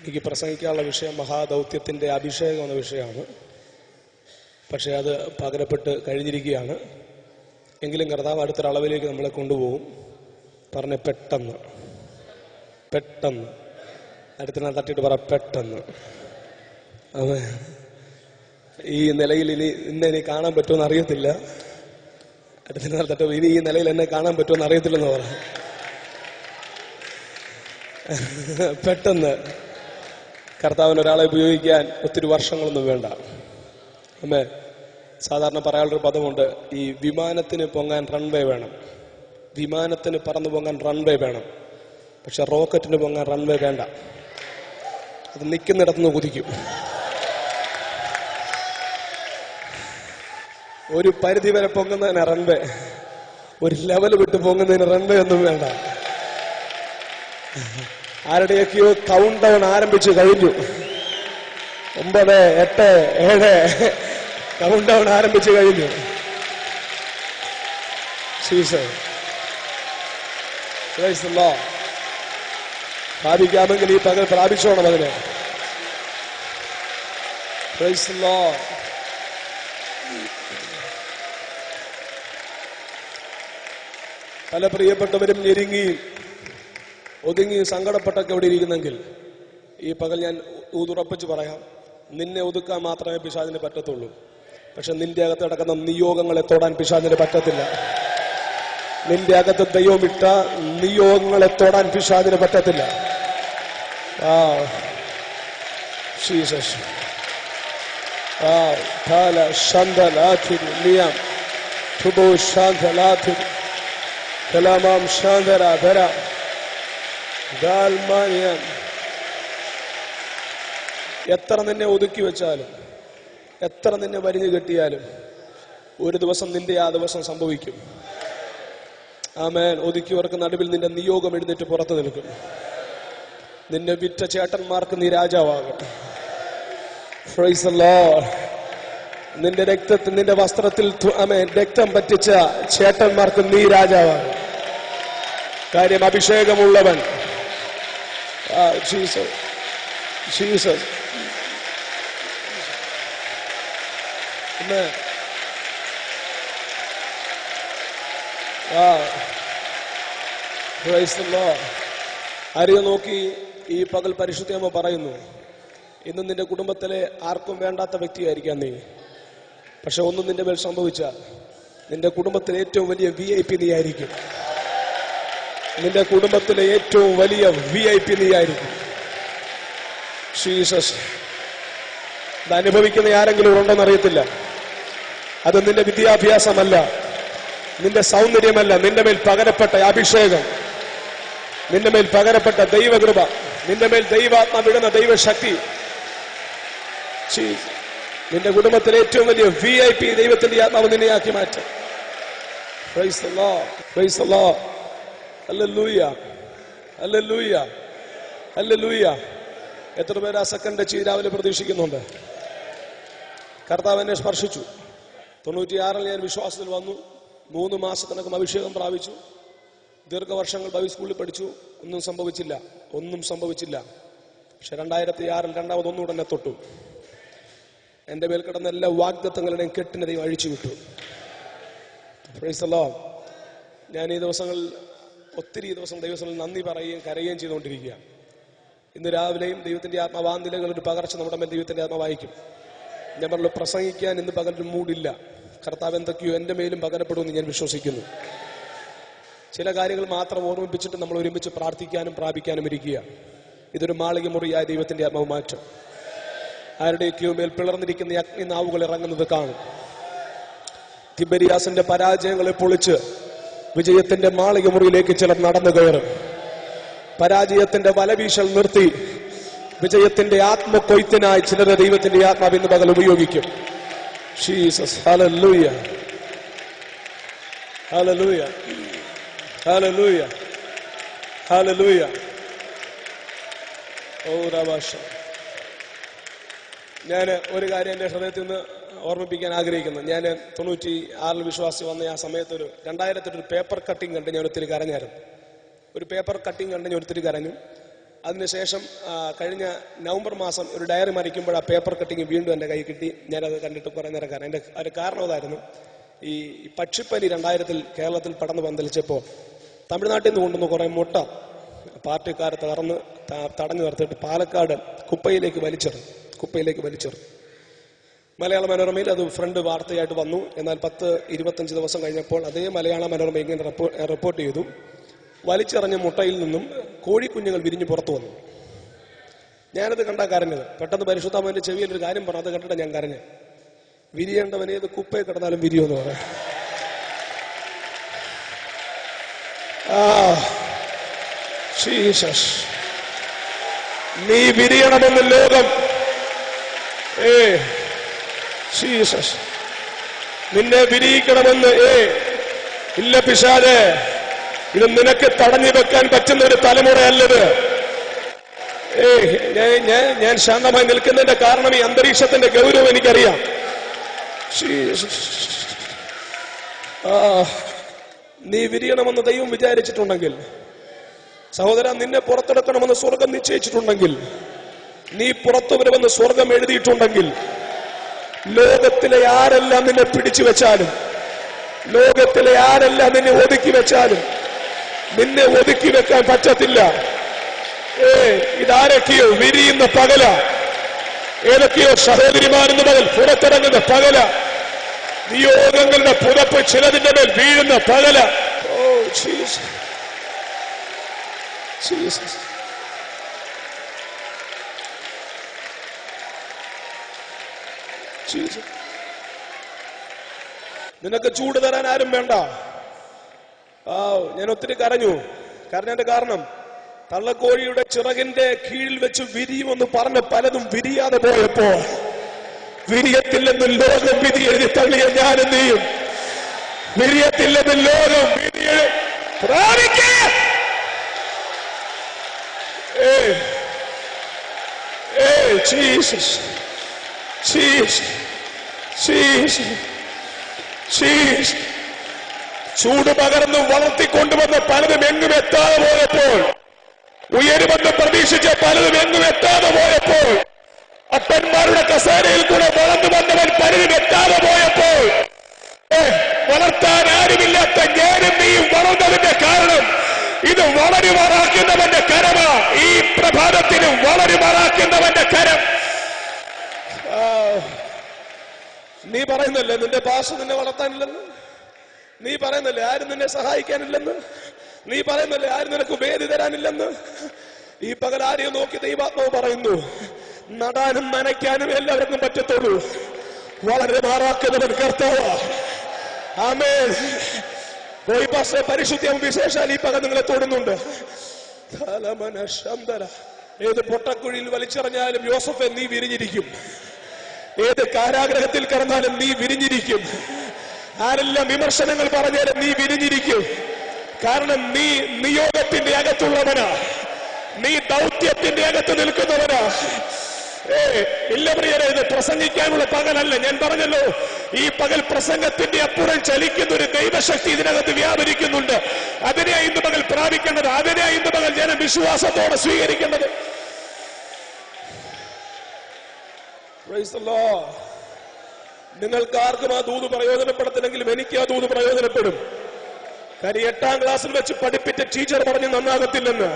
എനിക്ക് പ്രസംഗിക്കാനുള്ള വിഷയം മഹാദൗത്യത്തിൻ്റെ അഭിഷേകം എന്ന വിഷയമാണ്. പക്ഷേ അത് പകരപ്പെട്ട് കഴിഞ്ഞിരിക്കുകയാണ്. എങ്കിലും കർത്താവ് അടുത്തൊരളവിലേക്ക് നമ്മളെ കൊണ്ടുപോകും. പറഞ്ഞ പെട്ടെന്ന് പെട്ടെന്ന് അടുത്തിനാൾ തട്ടിയിട്ട് പറ പെട്ടെന്ന്. അത് ഈ നിലയിൽ ഇനി കാണാൻ പറ്റുമെന്ന് അറിയത്തില്ല. അടുത്തിനാൾ തട്ടും ഇനി ഈ നിലയിൽ എന്നെ കാണാൻ പറ്റുമെന്ന് അറിയത്തില്ലെന്ന് പറ. പെട്ടെന്ന് കർത്താവിന് ഒരാളെ ഉപയോഗിക്കാൻ ഒത്തിരി വർഷങ്ങളൊന്നും വേണ്ട. അമ്മേ, സാധാരണ പറയാനുള്ളൊരു പദമുണ്ട്, ഈ വിമാനത്തിന് പൊങ്ങാൻ റൺവേ വേണം, വിമാനത്തിന് പറന്നു പൊങ്ങാൻ റൺവേ വേണം. പക്ഷെ റോക്കറ്റിന് പൊങ്ങാൻ റൺവേ വേണ്ട. അത് നിൽക്കുന്നിടത്തുനിന്ന് കുതിക്കും. ഒരു പരിധി വരെ പൊങ്ങുന്നതിന് റൺവേ, ഒരു ലെവൽ വിട്ട് പൊങ്ങുന്നതിന് റൺവേ ഒന്നും വേണ്ട. ആരുടെയൊക്കെയോ കൗണ്ട് ഡൗൺ ആരംഭിച്ചു കഴിഞ്ഞു. 9, 8, 7 കൗണ്ട് ഡൗൺ ആരംഭിച്ചു കഴിഞ്ഞു. പ്രാപിക്കാമെങ്കിൽ ഈ പകൽ പ്രാപിച്ചോണം അതിന്. പല പ്രിയപ്പെട്ടവരും ഞെരുങ്ങി ഒതുങ്ങി സങ്കടപ്പെട്ടൊക്കെ ഇവിടെ ഇരിക്കുന്നെങ്കിൽ ഈ പകൽ ഞാൻ ഊതുറപ്പിച്ച് പറയാം, നിന്നെ ഒതുക്കാൻ മാത്രമേ പിശാചിന് പറ്റത്തുള്ളൂ. പക്ഷെ നിന്റെ അകത്ത് കിടക്കുന്ന നിയോഗങ്ങളെ തൊടാൻ പിശാചിന് പറ്റത്തില്ല. നിന്റെ അകത്ത് ദൈവം ഇട്ട നിയോഗങ്ങളെ തൊടാൻ പിശാചിന് പറ്റത്തില്ല. എത്ര നിന്നെ ഒതുക്കി വെച്ചാലും, എത്ര നിന്നെ വരിഞ്ഞു കെട്ടിയാലും ഒരു ദിവസം നിന്റെ ആ ദിവസം സംഭവിക്കും. ആമേൻ. ഒതുക്കിയവർക്ക് നടുവിൽ നിന്റെ നിയോഗം എഴുന്നേറ്റ് പുറത്തു നിൽക്കും. നിന്നെ വിറ്റ ചേട്ടന്മാർക്ക് നീ രാജാവാകും. Praise the Lord. നിന്റെ രക്തത്തിൽ, നിന്റെ വസ്ത്രത്തിൽ രക്തം പറ്റിച്ച ചേട്ടന്മാർക്ക് നീ രാജാവാകും. കാര്യം അഭിഷേകമുള്ളവൻ. Jesus, Jesus. ആരെയും നോക്കി ഈ പകൽ പരിശുദ്ധമ്മ പറയുന്നു, ഇന്ന് നിന്റെ കുടുംബത്തിലെ ആർക്കും വേണ്ടാത്ത വ്യക്തിയായിരിക്കാം നീ. പക്ഷെ ഒന്നും നിന്റെ മേൽ സംഭവിച്ചാൽ നിന്റെ കുടുംബത്തിലെ ഏറ്റവും വലിയ VIP നീ ആയിരിക്കും. നിന്റെ കുടുംബത്തിലെ ഏറ്റവും വലിയ VIP നീ ആയിരിക്കും. ജീസസ്. ഇത് അനുഭവിക്കുന്ന ആരെങ്കിലും ഉണ്ടോന്ന് അറിയത്തില്ല. അത് നിന്റെ വിദ്യാഭ്യാസമല്ല, നിന്റെ സൗന്ദര്യമല്ല, നിന്റെ മേൽ പകരപ്പെട്ട അഭിഷേകം, നിന്റെ മേൽ പകരപ്പെട്ട ദൈവകൃപ, നിന്റെ മേൽ ദൈവാത്മ വിടുന്ന ദൈവശക്തി. നിന്റെ കുടുംബത്തിലെ ഏറ്റവും വലിയ VIP ദൈവത്തിന്റെ ആത്മാവ് നിന്നെ ആക്കി മാറ്റും. Praise the Lord, praise the Lord. Hallelujah, hallelujah, hallelujah. എത്ര പേര് ആ സെക്കൻഡ് രാവിലെ പ്രതീക്ഷിക്കുന്നുണ്ട്? കർത്താവ് എന്നെ സ്പർശിച്ചു. 96 ഞാൻ വിശ്വാസത്തിൽ വന്നു. 3 മാസത്തിനകം അഭിഷേകം പ്രാപിച്ചു. ദീർഘവർഷങ്ങൾ ബൈബിൾ സ്കൂളിൽ പഠിച്ചു. ഒന്നും സംഭവിച്ചില്ല, ഒന്നും സംഭവിച്ചില്ല. പക്ഷെ 2006 രണ്ടാമത് ഒന്നുകൂടെ എന്നെ തൊട്ടു. എന്റെ മേൽ കിടന്ന എല്ലാ വാഗ്ദത്തങ്ങളുടെയും കെട്ടിനെ ദൈവം അഴിച്ചു വിട്ടു. Praise the Lord. ഞാൻ ഈ ദിവസങ്ങളിൽ ഒത്തിരി ദിവസങ്ങളിൽ നന്ദി പറയുകയും കരയുകയും ചെയ്തുകൊണ്ടിരിക്കുക. ഇന്ന് രാവിലെയും ദൈവത്തിന്റെ ആത്മാവാന്തിലങ്ങൾ ഒരു പകർച്ച നമ്മുടെ മേൽ ദൈവത്തിന്റെ ആത്മ വായിക്കും. ഞാൻ പറഞ്ഞു, പ്രസംഗിക്കാൻ ഇന്ന് പകലൊരു മൂടില്ല. കർത്താവ് എന്തൊക്കെയോ എന്റെ മേലും പകരപ്പെടുമെന്ന് ഞാൻ വിശ്വസിക്കുന്നു. ചില കാര്യങ്ങൾ മാത്രം ഓർമ്മിപ്പിച്ചിട്ട് നമ്മൾ ഒരുമിച്ച് പ്രാർത്ഥിക്കാനും പ്രാപിക്കാനും ഇരിക്കുക. ഇതൊരു മാളിക മുറിയായ ദൈവത്തിന്റെ ആത്മാവ് മാറ്റം. ആരുടെയൊക്കെയോ മേൽ പിളർന്നിരിക്കുന്ന അഗ്നിനാവുകൾ ഇറങ്ങുന്നത് കാണും. തിബരിയാസിന്റെ പരാജയങ്ങളെ പൊളിച്ച് വിജയത്തിന്റെ മാളിക മുറിയിലേക്ക് ചിലർ നടന്നു കയറും. പരാജയത്തിന്റെ വലവീശൽ നിർത്തി വിജയത്തിന്റെ ആത്മകൊയ്ത്തിനായി ചിലരെ ദൈവത്തിന്റെ ആത്മാവ് ഇന്ന് പകൽ ഉപയോഗിക്കും. Jesus. Hallelujah, hallelujah, hallelujah, hallelujah. ഓ രാഭാഷ. ഞാൻ ഒരു കാര്യം എൻ്റെ ഹൃദയത്തിൽ നിന്ന് ഓർമ്മിപ്പിക്കാൻ ആഗ്രഹിക്കുന്നു. ഞാൻ 96 വിശ്വാസി വന്ന ആ സമയത്ത് 2000 പേപ്പർ കട്ടിങ് കണ്ട് ഞാൻ ഒത്തിരി കരഞ്ഞായിരുന്നു. ഒരു പേപ്പർ കട്ടിങ് കണ്ട് ഞാൻ ഒത്തിരി കരഞ്ഞു. അതിനുശേഷം കഴിഞ്ഞ നവംബർ മാസം ഒരു ഡയറി മറിക്കുമ്പോൾ ആ പേപ്പർ കട്ടിങ് വീണ്ടും എൻ്റെ കൈ കിട്ടി. ഞാനത് കണ്ടിട്ട് കുറേ നേരം കാരണം എൻ്റെ ഒരു കാരണം അതായിരുന്നു. ഈ പക്ഷിപ്പനി 2000 കേരളത്തിൽ പടർന്നു പന്തലിച്ചപ്പോൾ തമിഴ്നാട്ടിൽ നിന്ന് കൊണ്ടുവന്ന് കുറേ മുട്ട പാർട്ടിക്കാർ തടഞ്ഞു നിർത്തിയിട്ട് പാലക്കാട് കുപ്പയിലേക്ക് വലിച്ചെറിഞ്ഞു. മലയാള മനോരമയിൽ അത് ഫ്രണ്ട് വാർത്തയായിട്ട് വന്നു. എന്നാൽ 10-25 ദിവസം കഴിഞ്ഞപ്പോൾ അതേ മലയാള മനോരമ ഇങ്ങനെ റിപ്പോർട്ട് ചെയ്തു, വലിച്ചെറിഞ്ഞ മുട്ടയിൽ നിന്നും കോഴിക്കുഞ്ഞുങ്ങൾ വിരിഞ്ഞ് പുറത്തു വന്നു. ഞാനത് കണ്ടാ കരഞ്ഞത്. പെട്ടെന്ന് പരിശുദ്ധാത്മാവിന്റെ ചെവിയിൽ ഒരു കാര്യം പറഞ്ഞു. അത് കണ്ടിട്ട് ഞാൻ കരഞ്ഞ്. വിരിയേണ്ടവൻ ഏത് കുപ്പയെ കിടന്നാലും വിരിയുമെന്ന് പറയാം. ജീസസ്, നീ വിരിയണമെന്ന് ലോകം, ജീസസ്, നിന്നെ വിരിയിക്കണമെന്ന് ഇല്ല പിശാചേ, ഇത് നിനക്ക് തടഞ്ഞു വെക്കാൻ പറ്റുന്ന ഒരു തലമുറയല്ലത്. ഞാൻ ശാന്തമായി നിൽക്കുന്നതിന്റെ കാരണം ഈ അന്തരീക്ഷത്തിന്റെ ഗൗരവം എനിക്കറിയാം. നീ വിരിയണമെന്ന് ദൈവം വിചാരിച്ചിട്ടുണ്ടെങ്കിൽ, സഹോദര, നിന്നെ പുറത്തെടുക്കണമെന്ന് സ്വർഗം നിശ്ചയിച്ചിട്ടുണ്ടെങ്കിൽ, നീ പുറത്തു വരുമെന്ന് സ്വർഗം എഴുതിയിട്ടുണ്ടെങ്കിൽ, ലോകത്തിലെ ആരെല്ലാം നിന്നെ പിടിച്ചു വെച്ചാലും, ലോകത്തിലെ ആരെല്ലാം നിന്നെ ഒതുക്കി വെച്ചാലും നിന്നെ ഒതുക്കി വെക്കാൻ പറ്റത്തില്ല. ഇതാരൊക്കെയോ വിരിയുന്ന പകല, ഏതൊക്കെയോ സഹോദരിമാരെന്ന പകൽ പുറത്തിറങ്ങുന്ന പകല, നിയോഗങ്ങളുടെ പുതപ്പ് ചിലതിന്റെ മേൽ വീഴുന്ന പകല. നിനക്ക് ചൂട് തരാൻ ആരും വേണ്ട. ഞാൻ ഒത്തിരി കരഞ്ഞു. കരഞ്ഞതിന്റെ കാരണം തള്ളക്കോഴിയുടെ ചിറകിന്റെ കീഴിൽ വെച്ച് വിരിയുമെന്ന് പറഞ്ഞ പലതും വിരിയാതെ പോയപ്പോ, വിരിയത്തില്ലെന്ന് ലോകം വിധി എഴുതി തള്ളിയ ഞാനും നീയും വിരിയത്തില്ലെന്ന് ലോകം വിധി ചൂട് പകർന്ന് വളർത്തിക്കൊണ്ടുവന്ന പലതും എങ്ങും എത്താതെ പോയപ്പോൾ, ഉയരുമെന്ന് പ്രതീക്ഷിച്ച പലതും എങ്ങും എത്താതെ പോയപ്പോൾ, അപ്പന്മാരുടെ കസേരയിൽ കൂടെ വളർന്നു വന്നവൻ പലരും എത്താതെ പോയപ്പോൾ, വളർത്താൻ ആരുമില്ലാത്ത ഞാനും നീയും വളർന്നതിന്റെ കാരണം ഇത് വളരുമാറാക്കുന്നവന്റെ കരമാ. ഈ പ്രഭാതത്തിന് വളരുമാറാക്കുന്നവന്റെ കരം. നീ പറയുന്നല്ലേ നിന്റെ പാസ്റ്റർ നിന്നെ വളർത്താനില്ലെന്ന്, നീ പറയുന്നല്ലേ ആരും നിന്നെ സഹായിക്കാനില്ലെന്ന്, നീ പറയുന്നല്ലേ ആരും നിനക്ക് വേദി തരാനില്ലെന്ന്. ഈ പകൽ ആരെയും നോക്കി ദൈവാത്മാവ് പറയുന്നു, നടാനും നനയ്ക്കാനും എല്ലാവർക്കും പറ്റത്തുള്ളൂ, വളരെ മാറാക്കുന്നവൻ കർത്താവാ. ആമേൻ. പരിശുദ്ധം വിശേഷാൽ ഈ പകൽ നിങ്ങളെ തൊടുന്നുണ്ട്. ഏത് പൊട്ടക്കുഴിയിൽ വലിച്ചെറിഞ്ഞാലും യോസഫെ നീ വിരിഞ്ഞിരിക്കും. ഏത് കാരാഗ്രഹത്തിൽ കിടന്നാലും നീ വിരിഞ്ഞിരിക്കും. ആരെല്ലാം വിമർശനങ്ങൾ പറഞ്ഞാലും നീ വിരിഞ്ഞിരിക്കും. കാരണം നീ നിയോഗത്തിന്റെ അകത്തുള്ളവനാ, നീ ദൗത്യത്തിന്റെ അകത്ത് നിൽക്കുന്നവനാ. ഇല്ല പ്രിയരെ, ഇത് പ്രസംഗിക്കാനുള്ള പകലല്ല. ഞാൻ പറഞ്ഞല്ലോ, ഈ പകൽ പ്രസംഗത്തിന്റെ അപ്പുറം ചലിക്കുന്ന ഒരു ദൈവശക്തി ഇതിനകത്ത് വ്യാപരിക്കുന്നുണ്ട്. അതിനെയാ ഇന്ന് പകൽ പ്രാപിക്കേണ്ടത്, അതിനെയാ ഇന്ന് പകൽ ജനം വിശ്വാസത്തോടെ സ്വീകരിക്കേണ്ടത്. നിങ്ങൾക്ക് ആർക്കും ആ ദൂത് പ്രയോജനപ്പെടത്തില്ലെങ്കിലും എനിക്ക് ആ ദൂത് പ്രയോജനപ്പെടും. കാര്യം 8ാം ക്ലാസ്സിൽ വെച്ച് പഠിപ്പിച്ച ടീച്ചർ പറഞ്ഞ് നന്നാകത്തില്ലെന്ന്.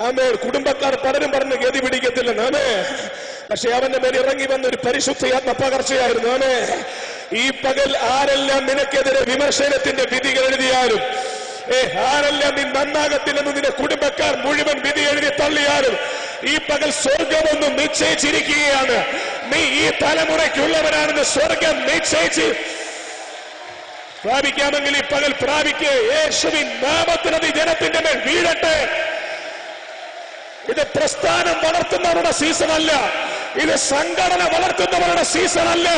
ആമേ. കുടുംബക്കാർ പലരും പറഞ്ഞ് ഗതി പിടിക്കത്തില്ലെന്ന്. ആമേ. പക്ഷെ അവന്റെ മേൽ ഇറങ്ങി വന്ന ഒരു പരിശുദ്ധയാത്മ പകർച്ചയായിരുന്നു. ആമേ. ഈ പകൽ ആരെല്ലാം നിനക്കെതിരെ വിമർശനത്തിന്റെ വിധികൾ എഴുതിയാലും, ആരെല്ലാം നീ നന്നാകത്തില്ലെന്ന് നിന്റെ കുടുംബക്കാർ മുഴുവൻ വിധി എഴുതി തള്ളിയാലും, ഈ പകൽ സ്വർഗമൊന്നും നിശ്ചയിച്ചിരിക്കുകയാണ്. നീ ഈ തലമുറയ്ക്കുള്ളവരാണെന്ന് സ്വർഗം നിശ്ചയിച്ച് പ്രാപിക്കാമെങ്കിൽ ഈ പകൽ പ്രാപിക്കുക. യേശുവിൻ നാമത്തിനത് ജനത്തിന്റെ മേൽ വീഴട്ടെ. ഇത് പ്രസ്ഥാനം വളർത്തുന്നവരുടെ സീസൺ അല്ല, ഇത് സംഘടന വളർത്തുന്നവരുടെ സീസൺ അല്ല,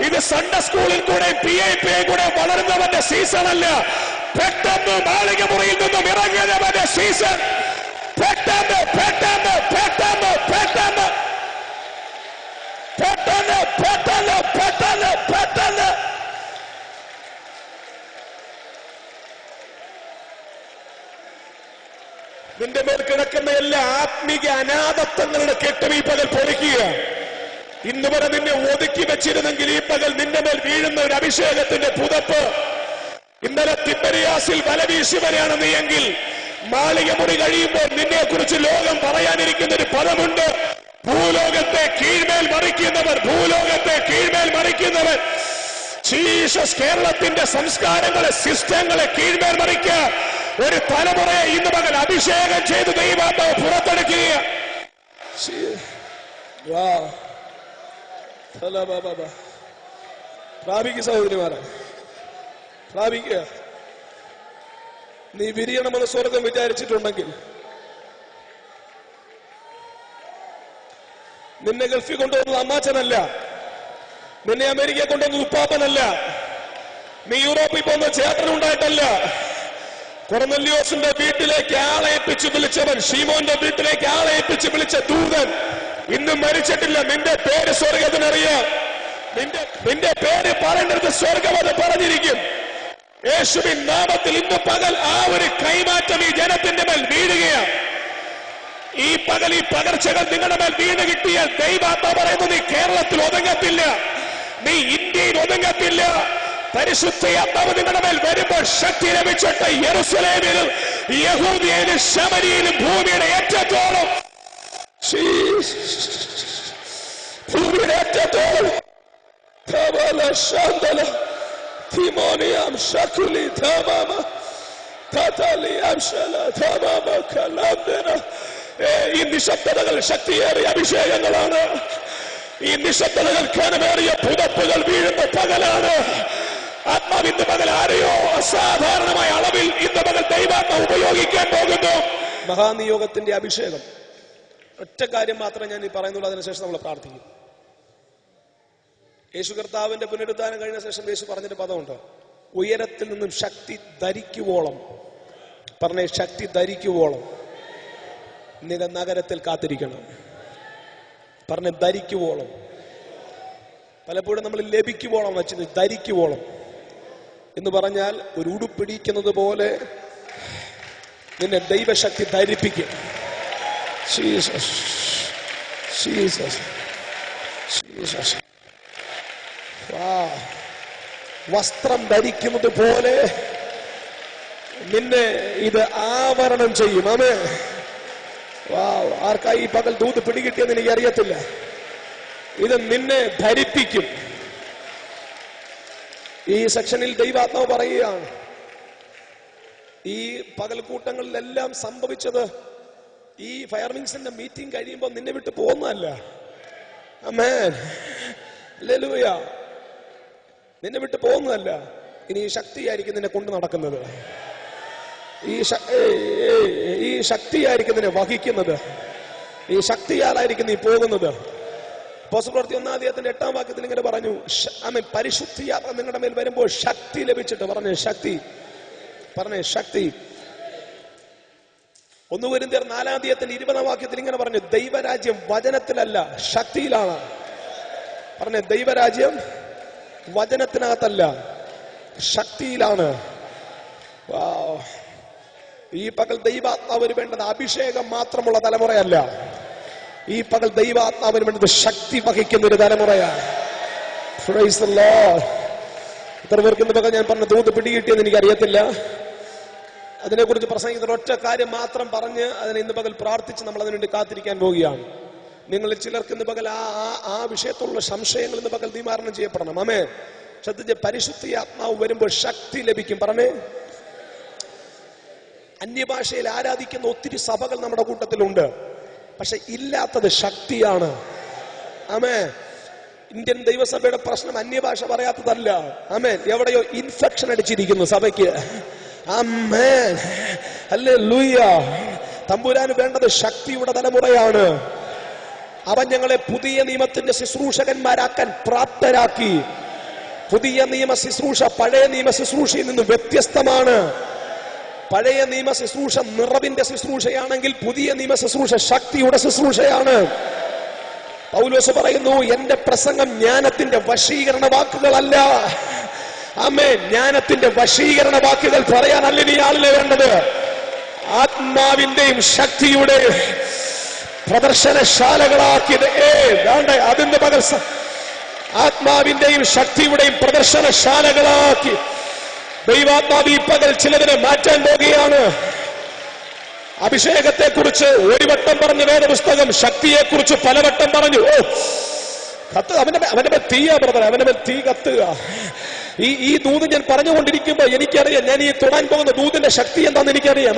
ഇത് സൺഡേ സ്കൂളിൽ കൂടെ PIP കൂടെ വളരുന്നവന്റെ സീസൺ അല്ല. പെട്ടെന്ന് മാളിക മുറിയിൽ നിന്നും ഇറങ്ങിയവന്റെ സീസൺ. പെട്ടെന്ന് പെട്ടെന്ന് പെട്ടെന്ന് പെട്ടെന്ന് പെട്ടെന്ന് പെട്ടെന്ന് പെട്ടെന്ന് പെട്ടെന്ന് നിന്റെ മേൽ കിടക്കുന്ന എല്ലാ ആത്മീക അനാഥത്വങ്ങളുടെ കെട്ടും ഈ പകൽ പൊളിക്കുക. ഇന്ന് വരെ നിന്നെ ഒതുക്കി വെച്ചിരുന്നെങ്കിൽ ഈ പകൽ നിന്റെ മേൽ വീഴുന്ന ഒരു അഭിഷേകത്തിന്റെ പുതപ്പ്. ഇന്നലെ തിബരിയാസിൽ വലവീശുവരെയാണ് നീ എങ്കിൽ മാളിക മുറി കഴിയുമ്പോൾ നിന്നെ കുറിച്ച് ലോകം പറയാനിരിക്കുന്ന ഒരു പദമുണ്ട്. ഭൂലോകത്തെ കീഴ്മേൽ മറിക്കുന്നവർ, ഭൂലോകത്തെ കീഴ്മേൽ മറിക്കുന്നവർ. ജീസസ് കേരളത്തിന്റെ സംസ്കാരങ്ങളെ, സിസ്റ്റങ്ങളെ കീഴ്മേൽ മറിക്കുക. ഒരു തലമുറയെ ഇന്ന് പകൽ അഭിഷേകം ചെയ്ത് ദൈവാത്മാവ് പുറത്തെടുക്കുക. പ്രാപിക്കുക സഹോദരിമാരെ, പ്രാപിക്കുക. നീ വിരിയണമെന്ന് സ്വർഗം വിചാരിച്ചിട്ടുണ്ടെങ്കിൽ, നിന്നെ ഗൾഫിൽ കൊണ്ടുവന്നത് അമ്മാച്ചനല്ല, നിന്നെ അമേരിക്കയെ കൊണ്ടുവന്നത് ഉപ്പാപ്പനല്ല, നീ യൂറോപ്പിൽ പോകുന്ന ചേട്ടനുണ്ടായിട്ടല്ല. കൊർന്നല്യോസിന്റെ വീട്ടിലേക്ക് ആളെ ഏൽപ്പിച്ച് വിളിച്ചവൻ, ഷീമോന്റെ വീട്ടിലേക്ക് ആളെ ഏൽപ്പിച്ച് വിളിച്ച ദൂതൻ ഇന്നും മരിച്ചിട്ടില്ല. നിന്റെ പേര് സ്വർഗത്തിനറിയാം. നിന്റെ പേര് പറയേണ്ടത് സ്വർഗം അത് പറഞ്ഞിരിക്കും. യേശുവിൻ നാമത്തിൽ ഇന്ന് പകൽ ആ ഒരു കൈമാറ്റം ഈ ജനത്തിന്റെ മേൽ വീഴുകയാണ്. ഈ പകൽ ഈ പകർച്ചകൾ നിങ്ങളുടെ മേൽ വീണ് കിട്ടിയാൽ ദൈവാത്മാ പറയുന്നു, നീ കേരളത്തിൽ ഒതുങ്ങത്തില്ല, നീ ഇന്ത്യയിൽ ഒതുങ്ങത്തില്ല. പരിശുദ്ധാത്മാവ് നിങ്ങളുടെ മേൽ വരുമ്പോൾ ശക്തി ലഭിച്ചിട്ട് യെരൂശലേമിലും യഹൂദിയയിലും ശമരിയിലും ഭൂമിയുടെ ഏറ്റത്തോളം, ഭൂമിയുടെ ഏറ്റത്തോളം ഈ നിശബ്ദതകൾ ശക്തിയേറിയ അഭിഷേകങ്ങളാണ്. ഈ നിശബ്ദതകൾ ഘനമേറിയ പുതപ്പുകൾ വീഴുന്ന പകലാണ്. ആത്മാവ് ഇന്ന് പകൽ ആരെയോ അസാധാരണമായ അളവിൽ ഇന്ന് പകൽ ദൈവാത്മാവ് ഉപയോഗിക്കാൻ പോകുന്നു. മഹാനിയോഗത്തിന്റെ അഭിഷേകം. ഒറ്റ കാര്യം മാത്രമേ ഞാൻ ഈ പറയുന്നുള്ളൂ, അതിനുശേഷം നമ്മൾ പ്രാർത്ഥിക്കും. യേശു കർത്താവിന്റെ പുനരുദ്ധാനം കഴിഞ്ഞ ശേഷം യേശു പറഞ്ഞൊരു പദമുണ്ട്, ഉയരത്തിൽ നിന്നും ശക്തി ധരിക്കുവോളം. പറഞ്ഞേ, ശക്തി ധരിക്കുവോളം നഗരത്തിൽ കാത്തിരിക്കണം. പറഞ്ഞ ധരിക്കുവോളം. പലപ്പോഴും നമ്മൾ ലഭിക്കുവോളം വെച്ചത് ധരിക്കുവോളം എന്ന് പറഞ്ഞാൽ ഒരു ഉടുപ്പിടിക്കുന്നത് പോലെ നിന്നെ ദൈവശക്തി ധരിപ്പിക്കും. Jesus, Jesus, Jesus. വസ്ത്രം ധരിക്കുന്നത് പോലെ നിന്നെ ഇത് ആവരണം ചെയ്യും. ആമേൻ. ആർക്കായി ഈ പകൽ ദൂത് പിടികിട്ടിയെന്ന് എനിക്ക് അറിയത്തില്ല. ഇത് നിന്നെ ധരിപ്പിക്കും. ഈ സെക്ഷനിൽ ദൈവാത്മാവ് പറയുകയാണ്, ഈ പകൽക്കൂട്ടങ്ങളിലെല്ലാം സംഭവിച്ചത് ഈ ഫയർവിങ്സിന്റെ മീറ്റിംഗ് കഴിയുമ്പോൾ നിന്നെ വിട്ട് പോകുന്നതല്ല. ആമേൻ, ഹല്ലേലൂയ. നിന്നെ വിട്ട് പോകുന്നതല്ല. ഇനി ഈ ശക്തിയായിരിക്കും നിന്നെ കൊണ്ട് നടക്കുന്നത്. ഈ ശക്തിയായിരിക്കും നിന്നെ വഹിക്കുന്നത്. ഈ ശക്തിയാലായിരിക്കും നീ പോകുന്നത്. അപ്പോസ്തലപ്രവൃത്തി 1-ന്റെ 8 ഇങ്ങനെ പറഞ്ഞു, പരിശുദ്ധിയാത്മ നിങ്ങളുടെ മേൽ വരുമ്പോൾ ശക്തി ലഭിച്ചിട്ട്. പറഞ്ഞേ ശക്തി, പറഞ്ഞേ ശക്തി. 1 കൊരിന്ത്യർ 4-ന്റെ 20 ഇങ്ങനെ പറഞ്ഞു, ദൈവരാജ്യം വചനത്തിലല്ല ശക്തിയിലാണ്. പറഞ്ഞേ, ദൈവരാജ്യം വചനത്തിനകത്തല്ല ശക്തിയിലാണ്. ഈ പകൽ ദൈവാത്മാവിന് വേണ്ടത് അഭിഷേകം മാത്രമുള്ള തലമുറയല്ല. ഈ പകൽ ദൈവാത്മാവിന് വേണ്ടത് ശക്തി വഹിക്കുന്ന ഒരു തലമുറയാണ്. Praise the Lord. ഇത്ര പേർക്ക് ഇന്ന് പകൽ ഞാൻ പറഞ്ഞ ദൂത് പിടികിട്ടിയെന്ന് എനിക്കറിയത്തില്ല. അതിനെക്കുറിച്ച് പ്രസംഗിക്കുന്ന ഒറ്റ കാര്യം മാത്രം പറഞ്ഞ് അതിനെ ഇന്ന് പകൽ പ്രാർത്ഥിച്ച് നമ്മൾ അതിനുവേണ്ടി കാത്തിരിക്കാൻ പോവുകയാണ്. നിങ്ങളിൽ ചിലർക്ക് ഇന്ന് പകൽ ആ വിഷയത്തിലുള്ള സംശയങ്ങൾ ഇന്ന് പകൽ നിവാരണം ചെയ്യപ്പെടണം. ആമേൻ. ശ്രദ്ധിച്ച്, പരിശുദ്ധാത്മാവ് വരുമ്പോൾ ശക്തി ലഭിക്കും. പറഞ്ഞേ, അന്യഭാഷയിൽ ആരാധിക്കുന്ന ഒത്തിരി സഭകൾ നമ്മുടെ കൂട്ടത്തിലുണ്ട്. പക്ഷെ ഇല്ലാത്തത് ശക്തിയാണ്. ആമേൻ. ഇന്ത്യൻ ദൈവസഭയുടെ പ്രശ്നം അന്യഭാഷ പറയാത്തതല്ല. ആമേൻ. എവിടെയോ ഇൻഫെക്ഷൻ അടിച്ചിരിക്കുന്നു സഭയ്ക്ക്. ആമേൻ, ഹല്ലേലൂയ. തമ്പുരാന് വേണ്ടത് ശക്തിയുടെ തലമുറയാണ്. അവൻ ഞങ്ങളെ പുതിയ നിയമത്തിന്റെ ശുശ്രൂഷകന്മാരാക്കാൻ പ്രാപ്തരാക്കി. പുതിയ നിയമ ശുശ്രൂഷ പഴയ നിയമ ശുശ്രൂഷയിൽ നിന്ന് വ്യത്യസ്തമാണ്. പഴയ നിയമ ശുശ്രൂഷ നിറവിന്റെ ശുശ്രൂഷയാണെങ്കിൽ പുതിയ നിയമ ശുശ്രൂഷ ശക്തിയുടെ ശുശ്രൂഷയാണ്. പൗലോസ് പറയുന്നു, എന്റെ പ്രസംഗം ജ്ഞാനത്തിന്റെ വശീകരണ വാക്കുകളല്ല. ആമേൻ. ജ്ഞാനത്തിന്റെ വശീകരണ വാക്കുകൾ പറയാനല്ല ഇനി ആളിനെ വേണ്ടത്. ആത്മാവിന്റെയും ശക്തിയുടെയും പ്രദർശനശാലകളാക്കിയത് അതിന്റെ പകൽ ആത്മാവിന്റെയും ശക്തിയുടെയും പ്രദർശനശാലകളാക്കി ദൈവാത്മാവ് ഈ പകൽ ചിലതിനെ മാറ്റാൻ പോകുകയാണ്. അഭിഷേകത്തെ കുറിച്ച് ഒരു വട്ടം പറഞ്ഞു വേദപുസ്തകം, ശക്തിയെ കുറിച്ച് പലവട്ടം പറഞ്ഞു. അവന്റെ തീയ ബ്രദർ, അവന്റെ തീ കത്തുക. ഈ ദൂത് ഞാൻ പറഞ്ഞുകൊണ്ടിരിക്കുമ്പോ എനിക്കറിയാം, ഞാൻ ഈ തൊടാൻ പോകുന്ന ദൂതിന്റെ ശക്തി എന്താണെന്ന് എനിക്കറിയാം.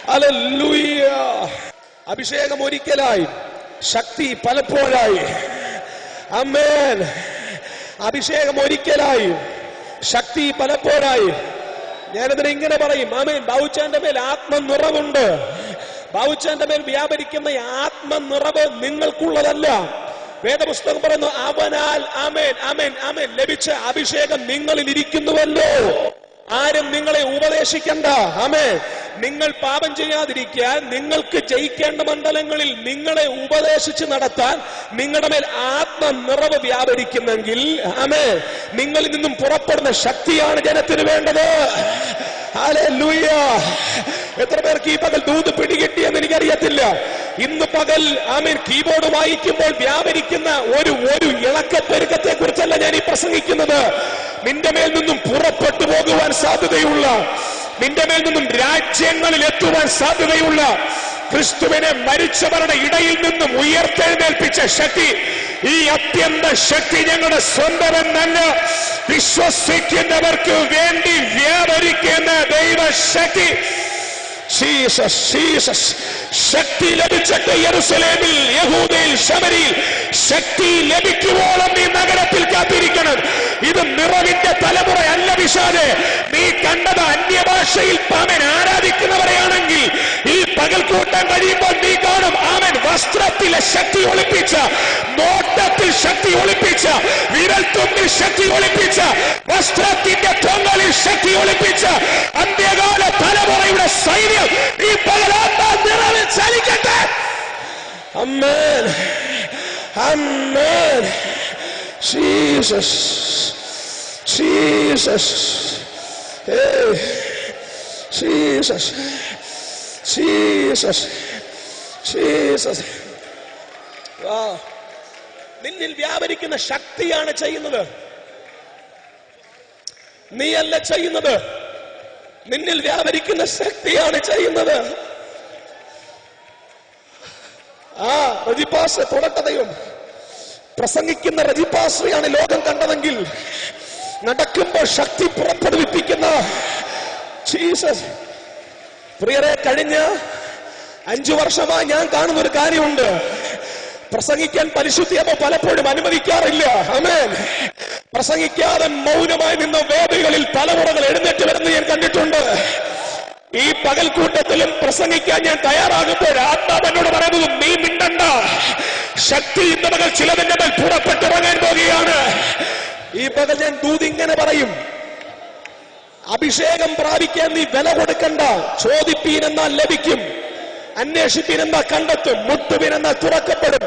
ഹല്ലേലൂയ. അഭിഷേകം ഒരിക്കലായി, ശക്തി പലപ്പോഴായി. ആമേൻ. അഭിഷേകം ഒരിക്കലായി, ശക്തി പലപ്പോഴായി. ഞാനതിനെ ഇങ്ങനെ പറയും. ആമേൻ. ബാവുച്ചാന്റെ മേൽ ആത്മനിറവുണ്ട്. ബാവുച്ചാന്റെ മേൽ വ്യാപരിക്കുന്ന ആത്മനിറവ് നിങ്ങൾക്കുള്ളതല്ല. വേദപുസ്തകം പറയുന്നു, അവനാൽ ആമേൻ ആമേൻ ആമേൻ ലഭിച്ച അഭിഷേകം നിങ്ങളിൽ ഇരിക്കുന്നുവല്ലോ. ആരും നിങ്ങളെ ഉപദേശിക്കണ്ട. ആമേൻ. നിങ്ങൾ പാപം ചെയ്യാതിരിക്കാൻ, നിങ്ങൾക്ക് ജയിക്കേണ്ട മണ്ഡലങ്ങളിൽ നിങ്ങളെ ഉപദേശിച്ച് നടത്താൻ നിങ്ങളുടെ മേൽ ആത്മനിറവ് വ്യാപരിക്കുന്നെങ്കിൽ, ആമേൻ, നിങ്ങളിൽ നിന്നും പുറപ്പെടുന്ന ശക്തിയാണ് ജനത്തിന് വേണ്ടത്. ഹല്ലേലൂയ. എത്ര പേർക്ക് ഈ പകൽ ദൂത് പിടികിട്ടിയെന്ന് എനിക്കറിയത്തില്ല. ഇന്ന് പകൽ ആമേൻ കീബോർഡ് വായിക്കുമ്പോൾ വ്യാപരിക്കുന്ന ഒരു ഇളക്കപ്പെരുക്കത്തെ കുറിച്ചല്ല ഞാൻ ഈ പ്രസംഗിക്കുന്നത്. നിന്റെ മേൽ നിന്നും പുറപ്പെട്ടു പോകുവാൻ സാധ്യതയുള്ള, നിന്റെ മേൽ നിന്നും രാജ്യങ്ങളിൽ എത്തുവാൻ സാധ്യതയുള്ള, ക്രിസ്തുവിനെ മരിച്ചവരുടെ ഇടയിൽ നിന്നും ഉയർത്തെഴുന്നേൽപ്പിച്ച ശക്തി, ഈ അത്യന്ത ശക്തി ഞങ്ങളുടെ സ്വന്തമെന്നല്ല, വിശ്വസിക്കുന്നവർക്ക് വേണ്ടി വ്യാപരിക്കുന്ന ദൈവശക്തി. ശക്തി ലഭിച്ചിട്ട് യെരൂശലേമിൽ, യഹൂദയിൽ, ശമരിയിൽ ശക്തി ലഭിക്കുവോളം നീ നഗരത്തിൽ കാത്തിരിക്കണം. ഇത് നിറവിന്റെ തലമുറയല്ല പിശാചേ. നീ കണ്ടത് അന്യഭാഷയിൽ ആമേൻ ആരാധിക്കുന്നവരെയാണെങ്കിൽ ഈ പകൽക്കൂട്ടം കഴിയുമ്പോൾ നീ കാണും. ആമേൻ. വസ്ത്രത്തിലെ ശക്തി ഒളിപ്പിച്ച, നോട്ടത്തിൽ ശക്തി ഒളിപ്പിച്ച, വിരൽത്തുമ്പിൽ ശക്തി ഒളിപ്പിച്ച, വസ്ത്രത്തിന്റെ തൊങ്ങലിൽ ശക്തി ഒളിപ്പിച്ച അന്ത്യകാല തലമുറയുടെ സൈന്യം ഈ പകലാത്മാ നിറവിൽ ചലിക്കട്ടെ. Amen amen. Jesus Jesus Jesus Jesus Jesus. നിന്നിൽ വ്യാപരിക്കുന്ന ശക്തിയാണ് ചെയ്യുന്നത്, നീയല്ല ചെയ്യുന്നത്. നിന്നിൽ വ്യാപരിക്കുന്ന ശക്തിയാണ് ചെയ്യുന്നത്. റജിപ്പാസ് തുടട്ടതയും പ്രസംഗിക്കുന്ന റജിപ്പാസ്യാണ് ലോകം കണ്ടതെങ്കിൽ, നടക്കുമ്പോൾ ശക്തി പുറപ്പെടുവിപ്പിക്കുന്ന ജീസസ്. പ്രിയരെ, കഴിഞ്ഞ 5 വർഷമായി ഞാൻ കാണുന്ന ഒരു കാര്യമുണ്ട്. പ്രസംഗിക്കാൻ പരിശുദ്ധിയപ്പോ പലപ്പോഴും അനുവദിക്കാറില്ല. ആമേൻ. പ്രസംഗിക്കാതെ മൗനമായി നിന്ന വേദികളിൽ തലമുറകൾ എഴുന്നേറ്റ് വരുന്നത് ഞാൻ കണ്ടിട്ടുണ്ട്. ഈ പകൽക്കൂട്ടത്തിലും പ്രസംഗിക്കാൻ ഞാൻ തയ്യാറാകുമ്പോൾ ആത്മാവ് എന്നോട് പറയുന്നത്, നീ മിണ്ടണ്ട, ശക്തി ഇന്ന് പകൽ ചിലതിന്റെ മേൽ പുറപ്പെട്ടിറങ്ങാൻ പോകുകയാണ്. ഈ പകൽ ഞാൻ ദൂതിങ്ങനെ പറയും, അഭിഷേകം പ്രാപിക്കാൻ നീ വില കൊടുക്കണ്ട. ചോദിപ്പീനെന്നാൽ ലഭിക്കും, അന്വേഷിപ്പീനെന്നാൽ കണ്ടെത്തും, മുട്ടുവീനെന്നാൽ തുറക്കപ്പെടും.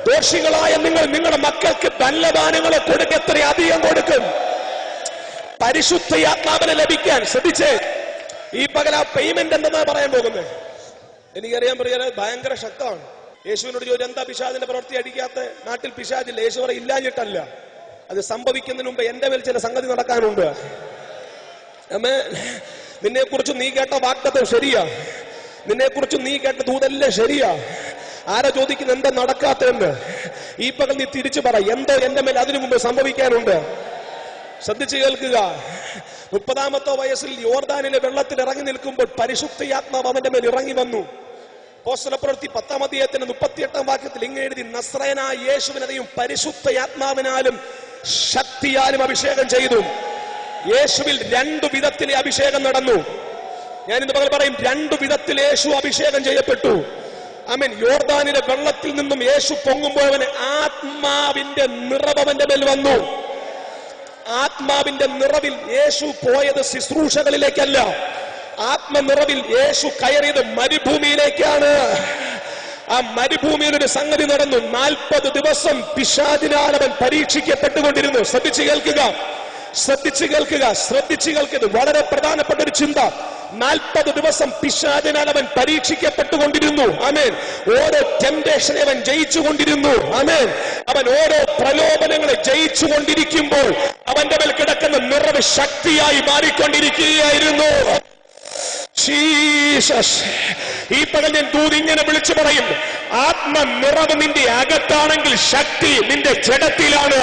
ദോഷികളായ നിങ്ങൾ നിങ്ങളുടെ മക്കൾക്ക് നല്ല ദാനങ്ങളെ കൊടുക്കത്ര അധികം കൊടുക്കും. പരിശുദ്ധ ആത്മാവിനെ ലഭിക്കാൻ ശ്രദ്ധിച്ചേ. ഈ പകൽ ആ പേയ്മെന്റ് എന്തെന്നാ പറയാൻ പോകുന്നത്? എനിക്കറിയാൻ പറയാൻ ഭയങ്കര ശക്തമാണ്. യേശുവിനോട് ചോദിച്ചു, എന്താ പിശാചിന്റെ പ്രവൃത്തി അടിക്കാത്ത? നാട്ടിൽ പിശാചില്ല. യേശു പറ ഇല്ലാഞ്ഞിട്ടല്ല, അത് സംഭവിക്കുന്നതിന് മുമ്പ് എന്റെ മേൽ ചില സംഗതി നടക്കാനുണ്ട്. നിന്നെ കുറിച്ച് നീ കേട്ട വാഗ്ദത്തം ശരിയാ, നിന്നെ കുറിച്ച് നീ കേട്ട ദൂതെല്ലാം ശരിയാ. ആരാ ചോദിക്കുന്നത് എന്താ നടക്കാത്തെന്ന്? ഈ പകൽ നീ തിരിച്ചു പറ, എന്തോ എന്റെ മേൽ അതിനു മുമ്പ് സംഭവിക്കാനുണ്ട്. ശ്രദ്ധിച്ചു കേൾക്കുക. 30-ാമത്തെ വയസ്സിൽ യോർദാനിലെ വെള്ളത്തിൽ ഇറങ്ങി നിൽക്കുമ്പോൾ പരിശുദ്ധയാത്മാവ് അവന്റെ മേൽ ഇറങ്ങി വന്നു. അപ്പോസ്തലപ്രവൃത്തി 10-ാം അധ്യായത്തിന്റെ 38-ാം വാക്യത്തിൽ ഇങ്ങനെ എഴുതി, നസ്രയനായ യേശുവിനെയും പരിശുദ്ധയാത്മാവിനാലും ശക്തിയാലും അഭിഷേകം ചെയ്തു. യേശുവിൽ 2 വിധത്തിലെ അഭിഷേകം നടന്നു. ഞാൻ ഇന്ന് പകൽ പറയും, 2 വിധത്തിൽ യേശു അഭിഷേകം ചെയ്യപ്പെട്ടു. ആമേൻ. യോർദാനിലെ വെള്ളത്തിൽ നിന്നും യേശു പൊങ്ങുമ്പോൾ അവന് ആത്മാവിന്റെ നിറവ് അവന്റെ മേൽ വന്നു. ആത്മാവിന്റെ നിറവിൽ യേശു പോയത് ശുശ്രൂഷകളിലേക്കല്ല, ആത്മനിറവിൽ യേശു കയറിയത് മരുഭൂമിയിലേക്കാണ്. ആ മരുഭൂമിയിൽ ഒരു സംഗതി നടന്നു. 40 ദിവസം പിശാചിനാൽ അവൻ പരീക്ഷിക്കപ്പെട്ടുകൊണ്ടിരുന്നു. ശ്രദ്ധിച്ചു കേൾക്കുക, ശ്രദ്ധിച്ചു കേൾക്കുക, ശ്രദ്ധിച്ചു കേൾക്കുക. വളരെ പ്രധാനപ്പെട്ട ഒരു ചിന്ത. 40 ദിവസം പിശാചിനാൽ അവൻ പരീക്ഷിക്കപ്പെട്ടുകൊണ്ടിരുന്നു. ആമേൻ. ഓരോ ടെംപ്ടേഷനെ അവൻ ജയിച്ചുകൊണ്ടിരുന്നു. ആമേൻ. അവൻ ഓരോ പ്രലോഭനങ്ങളെ ജയിച്ചുകൊണ്ടിരിക്കുമ്പോൾ അവന്റെ മേൽ കിടക്കുന്ന നിറവ് ശക്തിയായി മാറിക്കൊണ്ടിരിക്കുകയായിരുന്നു. ജീസസ്. ഈ പകൽ ഞാൻ ദൂത് ഇങ്ങനെ വിളിച്ചു പറയും, ആത്മനിറവ് നിന്റെ അകത്താണെങ്കിൽ ശക്തി നിന്റെ ജഡത്തിലാണ്.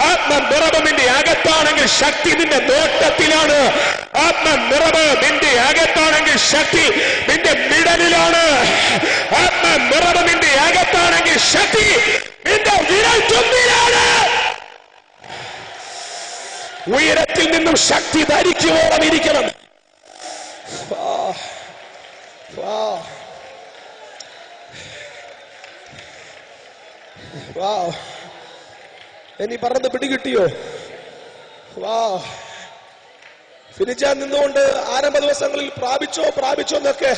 ആത്മനിറവ് നിന്റെ അകത്താണെങ്കിൽ ശക്തി നിന്റെ നോട്ടത്തിലാണ്. ആത്മനിറവ് നിന്റെ അകത്താണെങ്കിൽ ശക്തി നിന്റെ മിടലിലാണ്. ആത്മനിറവ് നിന്റെ അകത്താണെങ്കിൽ ശക്തി നിന്റെ വിരൽ തുമ്പിലാണ്. ഉയരത്തിൽ നിന്നും ശക്തി ധരിക്കുവോളം ഇരിക്കണം. ഇനി പറഞ്ഞത് പിടികിട്ടിയോ? ഫിനിച്ചാൻ നിന്നുകൊണ്ട് ആരംഭ ദിവസങ്ങളിൽ പ്രാപിച്ചോ എന്നൊക്കെ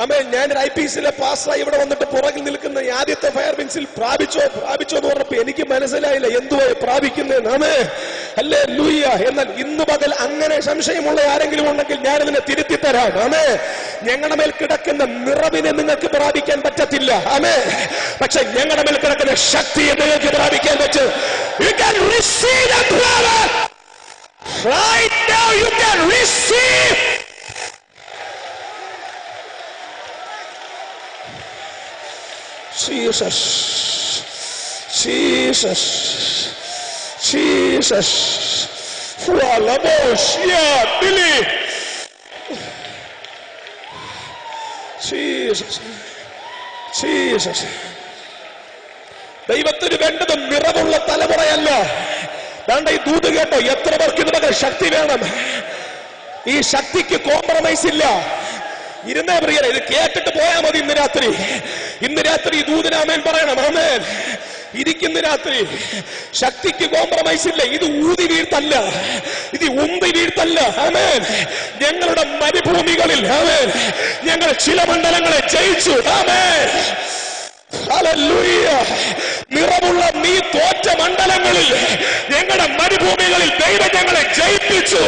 ആമേൻ. ഞാൻ IPCയിലെ പാസ്റ്ററായി ഇവിടെ വന്നിട്ട് പുറകിൽ നിൽക്കുന്ന ആദ്യത്തെ ഫയർ വിൻസിൽ പ്രാപിച്ചോ എന്ന് പറഞ്ഞപ്പോ എനിക്ക് മനസ്സിലായില്ല എന്തുവാ പ്രാപിക്കുന്നതെന്ന്. ആമേൻ. ഹല്ലേലൂയ. എന്നാൽ ഇന്ന് പകൽ അങ്ങനെ സംശയമുള്ള ആരെങ്കിലും ഉണ്ടെങ്കിൽ ഞാൻ ഇതിനെ തിരുത്തി തരാം. ആമേൻ. ഞങ്ങളുടെ മേൽ കിടക്കുന്ന നിറവിനെ നിങ്ങൾക്ക് പ്രാപിക്കാൻ പറ്റത്തില്ല. ആമേൻ. പക്ഷെ ഞങ്ങളുടെ മേൽ കിടക്കുന്ന ശക്തിയെ നിങ്ങൾക്ക് പ്രാപിക്കാൻ പറ്റും. You can receive the power. Right now you can receive. Jesus. Jesus. Jesus. Fualamosia Billy. Jesus. Jesus. ദൈവത്തിന് വേണ്ടത് നിറവുള്ള തലമുറയല്ല. വേണ്ട ഈ ദൂത് കേട്ടോ, എത്ര പേർക്ക് ഇതിനൊക്കെ ശക്തി വേണം? ഈ ശക്തിക്ക് കോംപ്രമൈസ് ഇല്ല. ഇരുന്നേ പ്രിയരെ, ഇത് കേട്ടിട്ട് പോയാൽ മതി. ഇന്ന് രാത്രി ഈ ദൂതിന് ആമേൻ പറയണം. ആമേൻ. ഇരിക്കുന്ന രാത്രി ശക്തിക്ക് കോംപ്രമൈസ് ഇല്ല. ഇത് ഊതി വീഴ്ത്തല്ല, ഇത് ഉന്തി വീഴ്ത്തല്ല. ആമേൻ. ഞങ്ങളുടെ മരുഭൂമികളിൽ ആമേൻ ഞങ്ങൾ ചില മണ്ഡലങ്ങളെ ജയിച്ചു. ആമേൻ. ഹല്ലേലൂയ. നിറമുള്ള നീ തോറ്റ മണ്ഡലങ്ങളിൽ ഞങ്ങളുടെ മരുഭൂമികളിൽ ദൈവം ഞങ്ങളെ ജയിപ്പിച്ചു.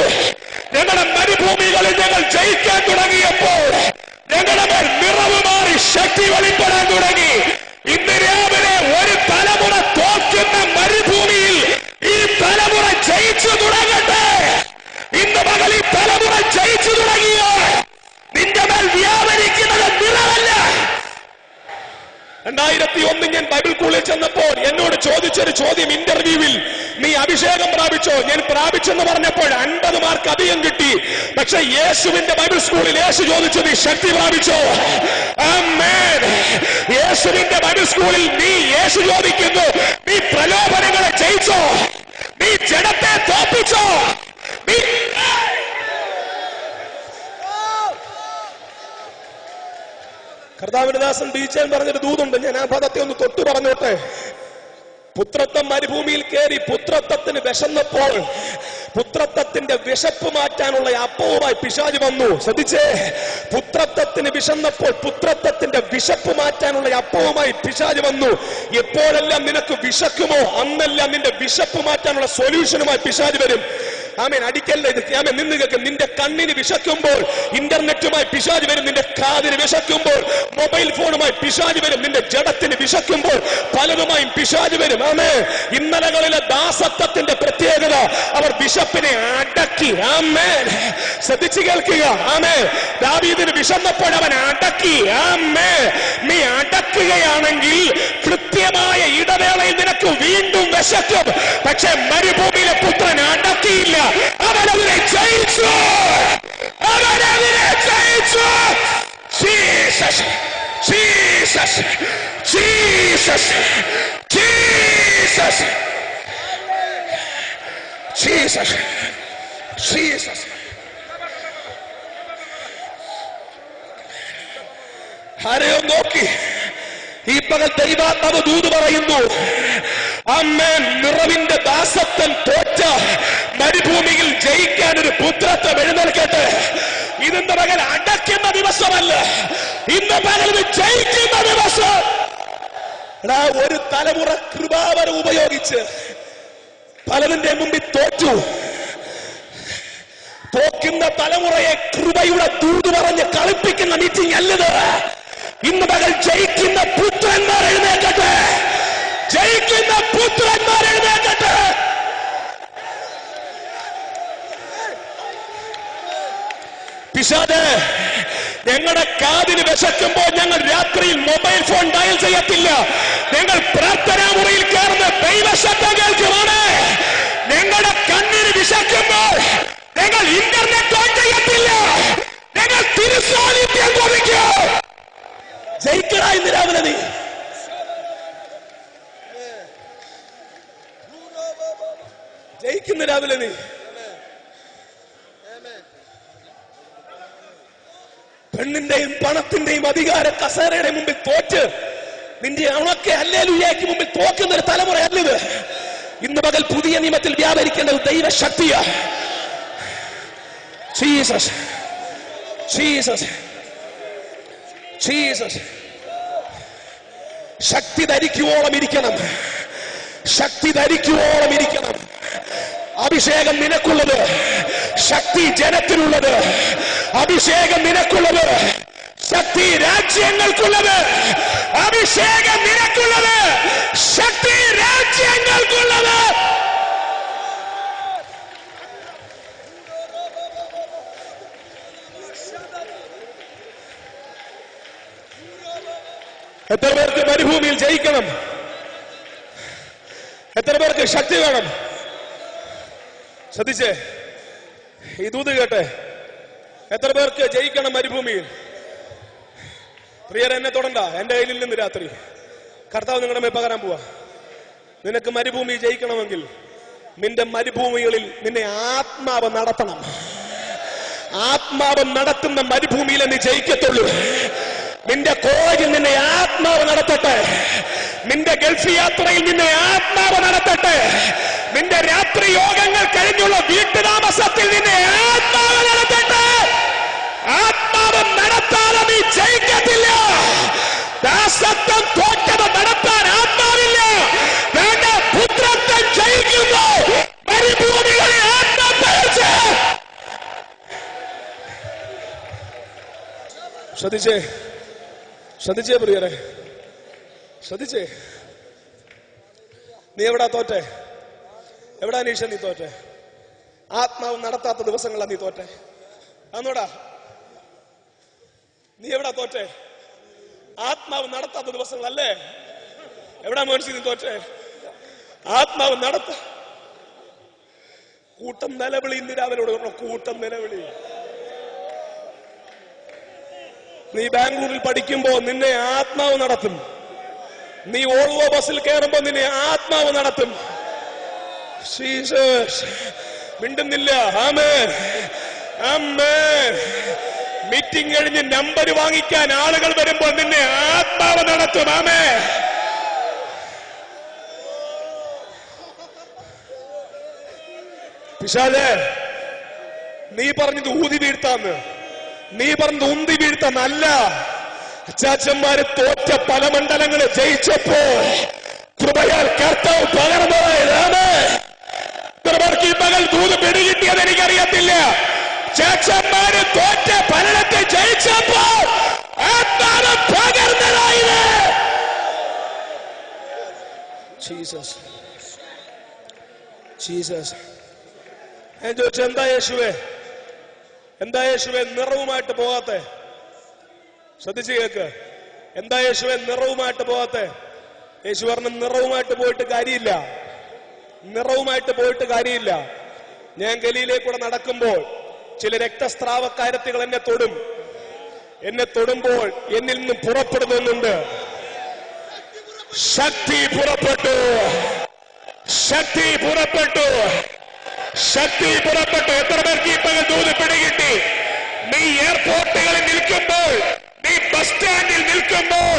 ഞങ്ങളുടെ മരുഭൂമികളിൽ ഞങ്ങൾ ജയിക്കാൻ തുടങ്ങിയപ്പോൾ ഞങ്ങളുടെ മേൽ നിറവ് മാറി ശക്തി വെളിപ്പെടാൻ തുടങ്ങി. ഇന്ന് രാവിലെ ഒരു തലമുറ തോൽക്കുന്ന മരുഭൂമിയിൽ ഈ തലമുറ ജയിച്ചു തുടങ്ങട്ടെ. ഇന്ന് പകൽ ഈ തലമുറ ജയിച്ചു തുടങ്ങിയോ? നിന്റെ മേൽ വ്യാപരിക്കുന്നത് നിറവല്ല. 2001 ഞാൻ ബൈബിൾ സ്കൂളിൽ ചെന്നപ്പോൾ എന്നോട് ചോദിച്ചൊരു ചോദ്യം ഇന്റർവ്യൂവിൽ, നീ അഭിഷേകം പ്രാപിച്ചോ? ഞാൻ പ്രാപിച്ചെന്ന് പറഞ്ഞപ്പോൾ 50 മാർക്ക് അധികം കിട്ടി. പക്ഷെ യേശുവിന്റെ ബൈബിൾ സ്കൂളിൽ യേശു ചോദിച്ചു, നീ ശക്തി പ്രാപിച്ചോ? ആമേൻ. യേശുവിന്റെ ബൈബിൾ സ്കൂളിൽ യേശു ചോദിക്കുന്നു, നീ പ്രലോഭനങ്ങളെ ജയിച്ചോ? നീ ജഡത്തെ തോപ്പിച്ചോ? കർത്താവിന്റെ ദാസൻ ബീച്ചൻ പറഞ്ഞൊരു ദൂതുണ്ട്. ഞാൻ ആ പദത്തെ ഒന്ന് തൊട്ടു പറഞ്ഞോട്ടെ. പുത്രത്വം മരുഭൂമിയിൽ കയറി പുത്രത്വത്തിന് വിശന്നപ്പോൾ പുത്രത്വത്തിന്റെ വിശപ്പ് മാറ്റാനുള്ള അപ്പവുമായി പിശാച് വന്നു. ശ്രദ്ധിച്ചേ, പുത്രത്വത്തിന് വിശന്നപ്പോൾ പുത്രത്വത്തിന്റെ വിശപ്പ് മാറ്റാനുള്ള അപ്പവുമായി പിശാച് വന്നു. എപ്പോഴെല്ലാം നിനക്ക് വിശക്കുമോ അന്നെല്ലാം നിന്റെ വിശപ്പ് മാറ്റാനുള്ള സൊല്യൂഷനുമായി പിശാച് വരും. ആമേൻ. അടിക്കല്ല ഇത്. ആമേൻ. നിന്ന് കേൾക്കും. നിന്റെ കണ്ണിന് വിശക്കുമ്പോൾ ഇന്റർനെറ്റുമായി പിശാച് വരും. നിന്റെ കാതിന് വിശക്കുമ്പോൾ മൊബൈൽ ഫോണുമായി പിശാച് വരും. നിന്റെ ജഡത്തിന് വിശക്കുമ്പോൾ പലതുമായും പിശാച് വരും. ആമേൻ. ഇന്നലകളിലെ ദാസത്വത്തിന്റെ പ്രത്യേകത, അവർ വിശപ്പിനെ അടക്കി. ആമേൻ. ശ്രദ്ധിച്ചു കേൾക്കുക. ആമേൻ. ദാവീദിന് വിശന്നപ്പോൾ അവൻ അടക്കി. ആമേൻ. നീ അടക്കുകയാണെങ്കിൽ കൃത്യമായ ഇടവേളയിൽ നിനക്ക് വീണ്ടും വിശക്കും. പക്ഷെ മരുഭൂമിയിലെ പുത്രൻ അടക്കിയില്ല. അവനവരെ ജയിച്ചു. അവനവരെ ജയിച്ചു. Jesus, Jesus, Jesus, Jesus, Jesus, Jesus. ആരെയോ നോക്കി ഈ പകൽ ദൈവാത്മാവ് ദൂത് പറയുന്നു. ആമേൻ. നിറവിന്റെ ദാസത്വം തോറ്റ മരുഭൂമിയിൽ ജയിക്കാൻ ഒരു പുത്രത്വം എഴുന്നേൽക്കട്ടെ. ഇതിന്റെ പകൽ അടയ്ക്കുന്ന ദിവസമല്ല, ഇന്ന് പകൽ ജയിക്കുന്ന ദിവസം. ഒരു തലമുറ തോക്കുന്ന തലമുറയെ കൃപയുടെ ദൂത് പറഞ്ഞ് കളിപ്പിക്കുന്ന മീറ്റിംഗ് അല്ലത്. ഇന്ന് പകൽ ജയിക്കുന്ന പുത്രന്മാർ എഴുന്നേൽക്കട്ടെ, ജയിക്കുന്ന പുത്രന്മാർ എഴുന്നേൽക്കട്ടെ. പിശാച് ഞങ്ങളുടെ കാതിന് വിശക്കുമ്പോൾ ഞങ്ങൾ രാത്രിയിൽ മൊബൈൽ ഫോൺ ഡയൽ ചെയ്യത്തില്ല. ഞങ്ങൾ പ്രാർത്ഥനാ മുറിയിൽ കയറുന്ന ദൈവശബ്ദം കേൾക്കുമാണ്. ഞങ്ങളുടെ കണ്ണിന് വിശക്കുമ്പോൾ ഞങ്ങൾ ഇന്റർനെറ്റ് ഓൺ ചെയ്യത്തില്ല. ഞങ്ങൾ തിരുസാന്നിധ്യം കൊതിക്കും. ജയിക്കടാ ഇന്ന് രാവിലെ നീ. ജയിക്കുന്ന രാവിലെ നീ. പെണ്ണിന്റെയും പണത്തിന്റെയും അധികാര കസേരയുടെ മുമ്പിൽ തോറ്റ് നിന്റെ ഉണക്കെ ഹല്ലേലൂയയ്ക്ക് മുമ്പിൽ തോക്കുന്ന ഒരു തലമുറ അല്ലത്. ഇന്ന് പകൽ പുതിയ നിയമത്തിൽ വ്യാപരിക്കേണ്ടത് ദൈവശക്തിയാ. Jesus Jesus Jesus. ശക്തി ധരിക്കുവോളം ഇരിക്കണം, ശക്തി ധരിക്കുവോളം ഇരിക്കണം. അഭിഷേകം നിനക്കുള്ളത്, ശക്തി ജനത്തിനുള്ളത്. അഭിഷേകം നിനക്കുള്ളത്, ശക്തി രാജ്യങ്ങൾക്കുള്ളത്. അഭിഷേകം നിനക്കുള്ളത്, ശക്തി രാജ്യങ്ങൾക്കുള്ളത്. എത്ര പേർക്ക് മരുഭൂമിയിൽ ജയിക്കണം? എത്ര പേർക്ക് ശക്തി വേണം? ശ്രദ്ധിച്ചേ, ഈ ദൂത് കേട്ടെ. എത്ര പേർക്ക് ജയിക്കണം മരുഭൂമിയിൽ? പ്രിയരെ, എന്നെ തൊടണ്ട, എന്റെ കയ്യിൽ നിന്ന് രാത്രി കർത്താവ് നിങ്ങളുടെ മേൽ പകരാൻ പോവാ. നിനക്ക് മരുഭൂമി ജയിക്കണമെങ്കിൽ നിന്റെ മരുഭൂമികളിൽ നിന്നെ ആത്മാവ് നടത്തണം. ആത്മാവ് നടത്തുന്ന മരുഭൂമിയിലെ നീ ജയിക്കത്തുള്ളൂ. നിന്റെ കോളേജിൽ നിന്നെ ആത്മാവ് നടത്തട്ടെ, നിന്റെ ഗൾഫ് യാത്രയിൽ നിന്നെ ആത്മാവ് നടത്തട്ടെ, നിന്റെ രാത്രി യോഗങ്ങൾ കഴിഞ്ഞുള്ള വീട്ടുതാമസത്തിൽ നിന്നെ ആത്മാവ് നടത്തട്ടെ. ആത്മാവ് നടത്താതെ നീ ജയിക്കത്തില്ല. ദാസത്വം തോറ്റത് നടത്താൻ ആത്മാവില്ല. വേണ്ട, പുത്രത്വം ജയിക്കുന്നു. മരുഭൂമികളെ ആത്മപകർച്ച. ശ്രദ്ധിച്ചേ, ശ്രദ്ധിച്ചേ പ്രിയരെ, ശ്രദ്ധിച്ചേ. നീ എവിടാ തോറ്റെ? എവിടാ നീഷ നീ തോറ്റെ? ആത്മാവ് നടത്താത്ത ദിവസങ്ങളാ നീ തോറ്റെ. അന്നോടാ, നീ എവിടാ തോറ്റെ? ആത്മാവ് നടത്താത്ത ദിവസങ്ങളല്ലേ? എവിടാ മോൻസി നീ തോറ്റെ? ആത്മാവ് നടത്ത. കൂട്ടം നിലവിളി ഇന്ന് രാവിലെ കൂട്ടം നിലവിളി. നീ ബാംഗ്ലൂരിൽ പഠിക്കുമ്പോ നിന്നെ ആത്മാവ് നടത്തും. നീ ഓൾവോ ബസ്സിൽ കയറുമ്പോ നിന്നെ ആത്മാവ് നടത്തും. മിണ്ടുന്നില്ല. ആമേൻ, ആമേൻ. മീറ്റിംഗ് കഴിഞ്ഞ് നമ്പർ വാങ്ങിക്കാൻ ആളുകൾ വരുമ്പോൾ നിന്നെ ആത്മാവ് നടത്തും. ആമേൻ. പിശാചേ, നീ പറഞ്ഞത് ഊതി വീഴ്ത്താന്ന്, നീ പറഞ്ഞത് ഉന്തി വീഴ്ത്താന്നല്ല. അച്ചാച്ചന്മാര് തോറ്റ പല മണ്ഡലങ്ങളെ ജയിച്ചപ്പോ കൃപയാൽ കർത്താവ് പകർന്നതായതാണ്. ഈ പകൽ ദൂത് പിടികിട്ടിയത് എനിക്കറിയത്തില്ല. ചാച്ചന്മാര് തോറ്റ പലടത്തെ ജയിച്ചപ്പോ ആത്മാവ് പകർന്നതായത്. Jesus Jesus. ഞാൻ ചോദിച്ചു, എന്താ യേശുവേ, എന്താ യേശുവേ നിറവുമായിട്ട് പോകാത്തെ? ശ്രദ്ധിച്ച് കേക്ക്. എന്താ യേശുവേ നിറവുമായിട്ട് പോകാത്തെ? യേശു പറഞ്ഞ നിറവുമായിട്ട് പോയിട്ട് കാര്യമില്ല, നിറവുമായിട്ട് പോയിട്ട് കാര്യമില്ല. ഞാൻ ഗലീലയിലൂടെ നടക്കുമ്പോൾ ചില രക്തസ്രാവക്കാരത്തികൾ എന്നെ തൊടും. എന്നെ തൊടുമ്പോൾ എന്നിൽ നിന്ന് പുറപ്പെടുന്നുണ്ട് ശക്തി. പുറപ്പെട്ടു, ശക്തി പുറപ്പെട്ടു, ശക്തി പുറപ്പെട്ടു. എത്ര പേർക്ക് ഈ പകൽ ദൂത് പിടികിട്ടി? നീ എയർപോർട്ടുകളിൽ നിൽക്കുമ്പോൾ, നീ ബസ് സ്റ്റാൻഡിൽ നിൽക്കുമ്പോൾ,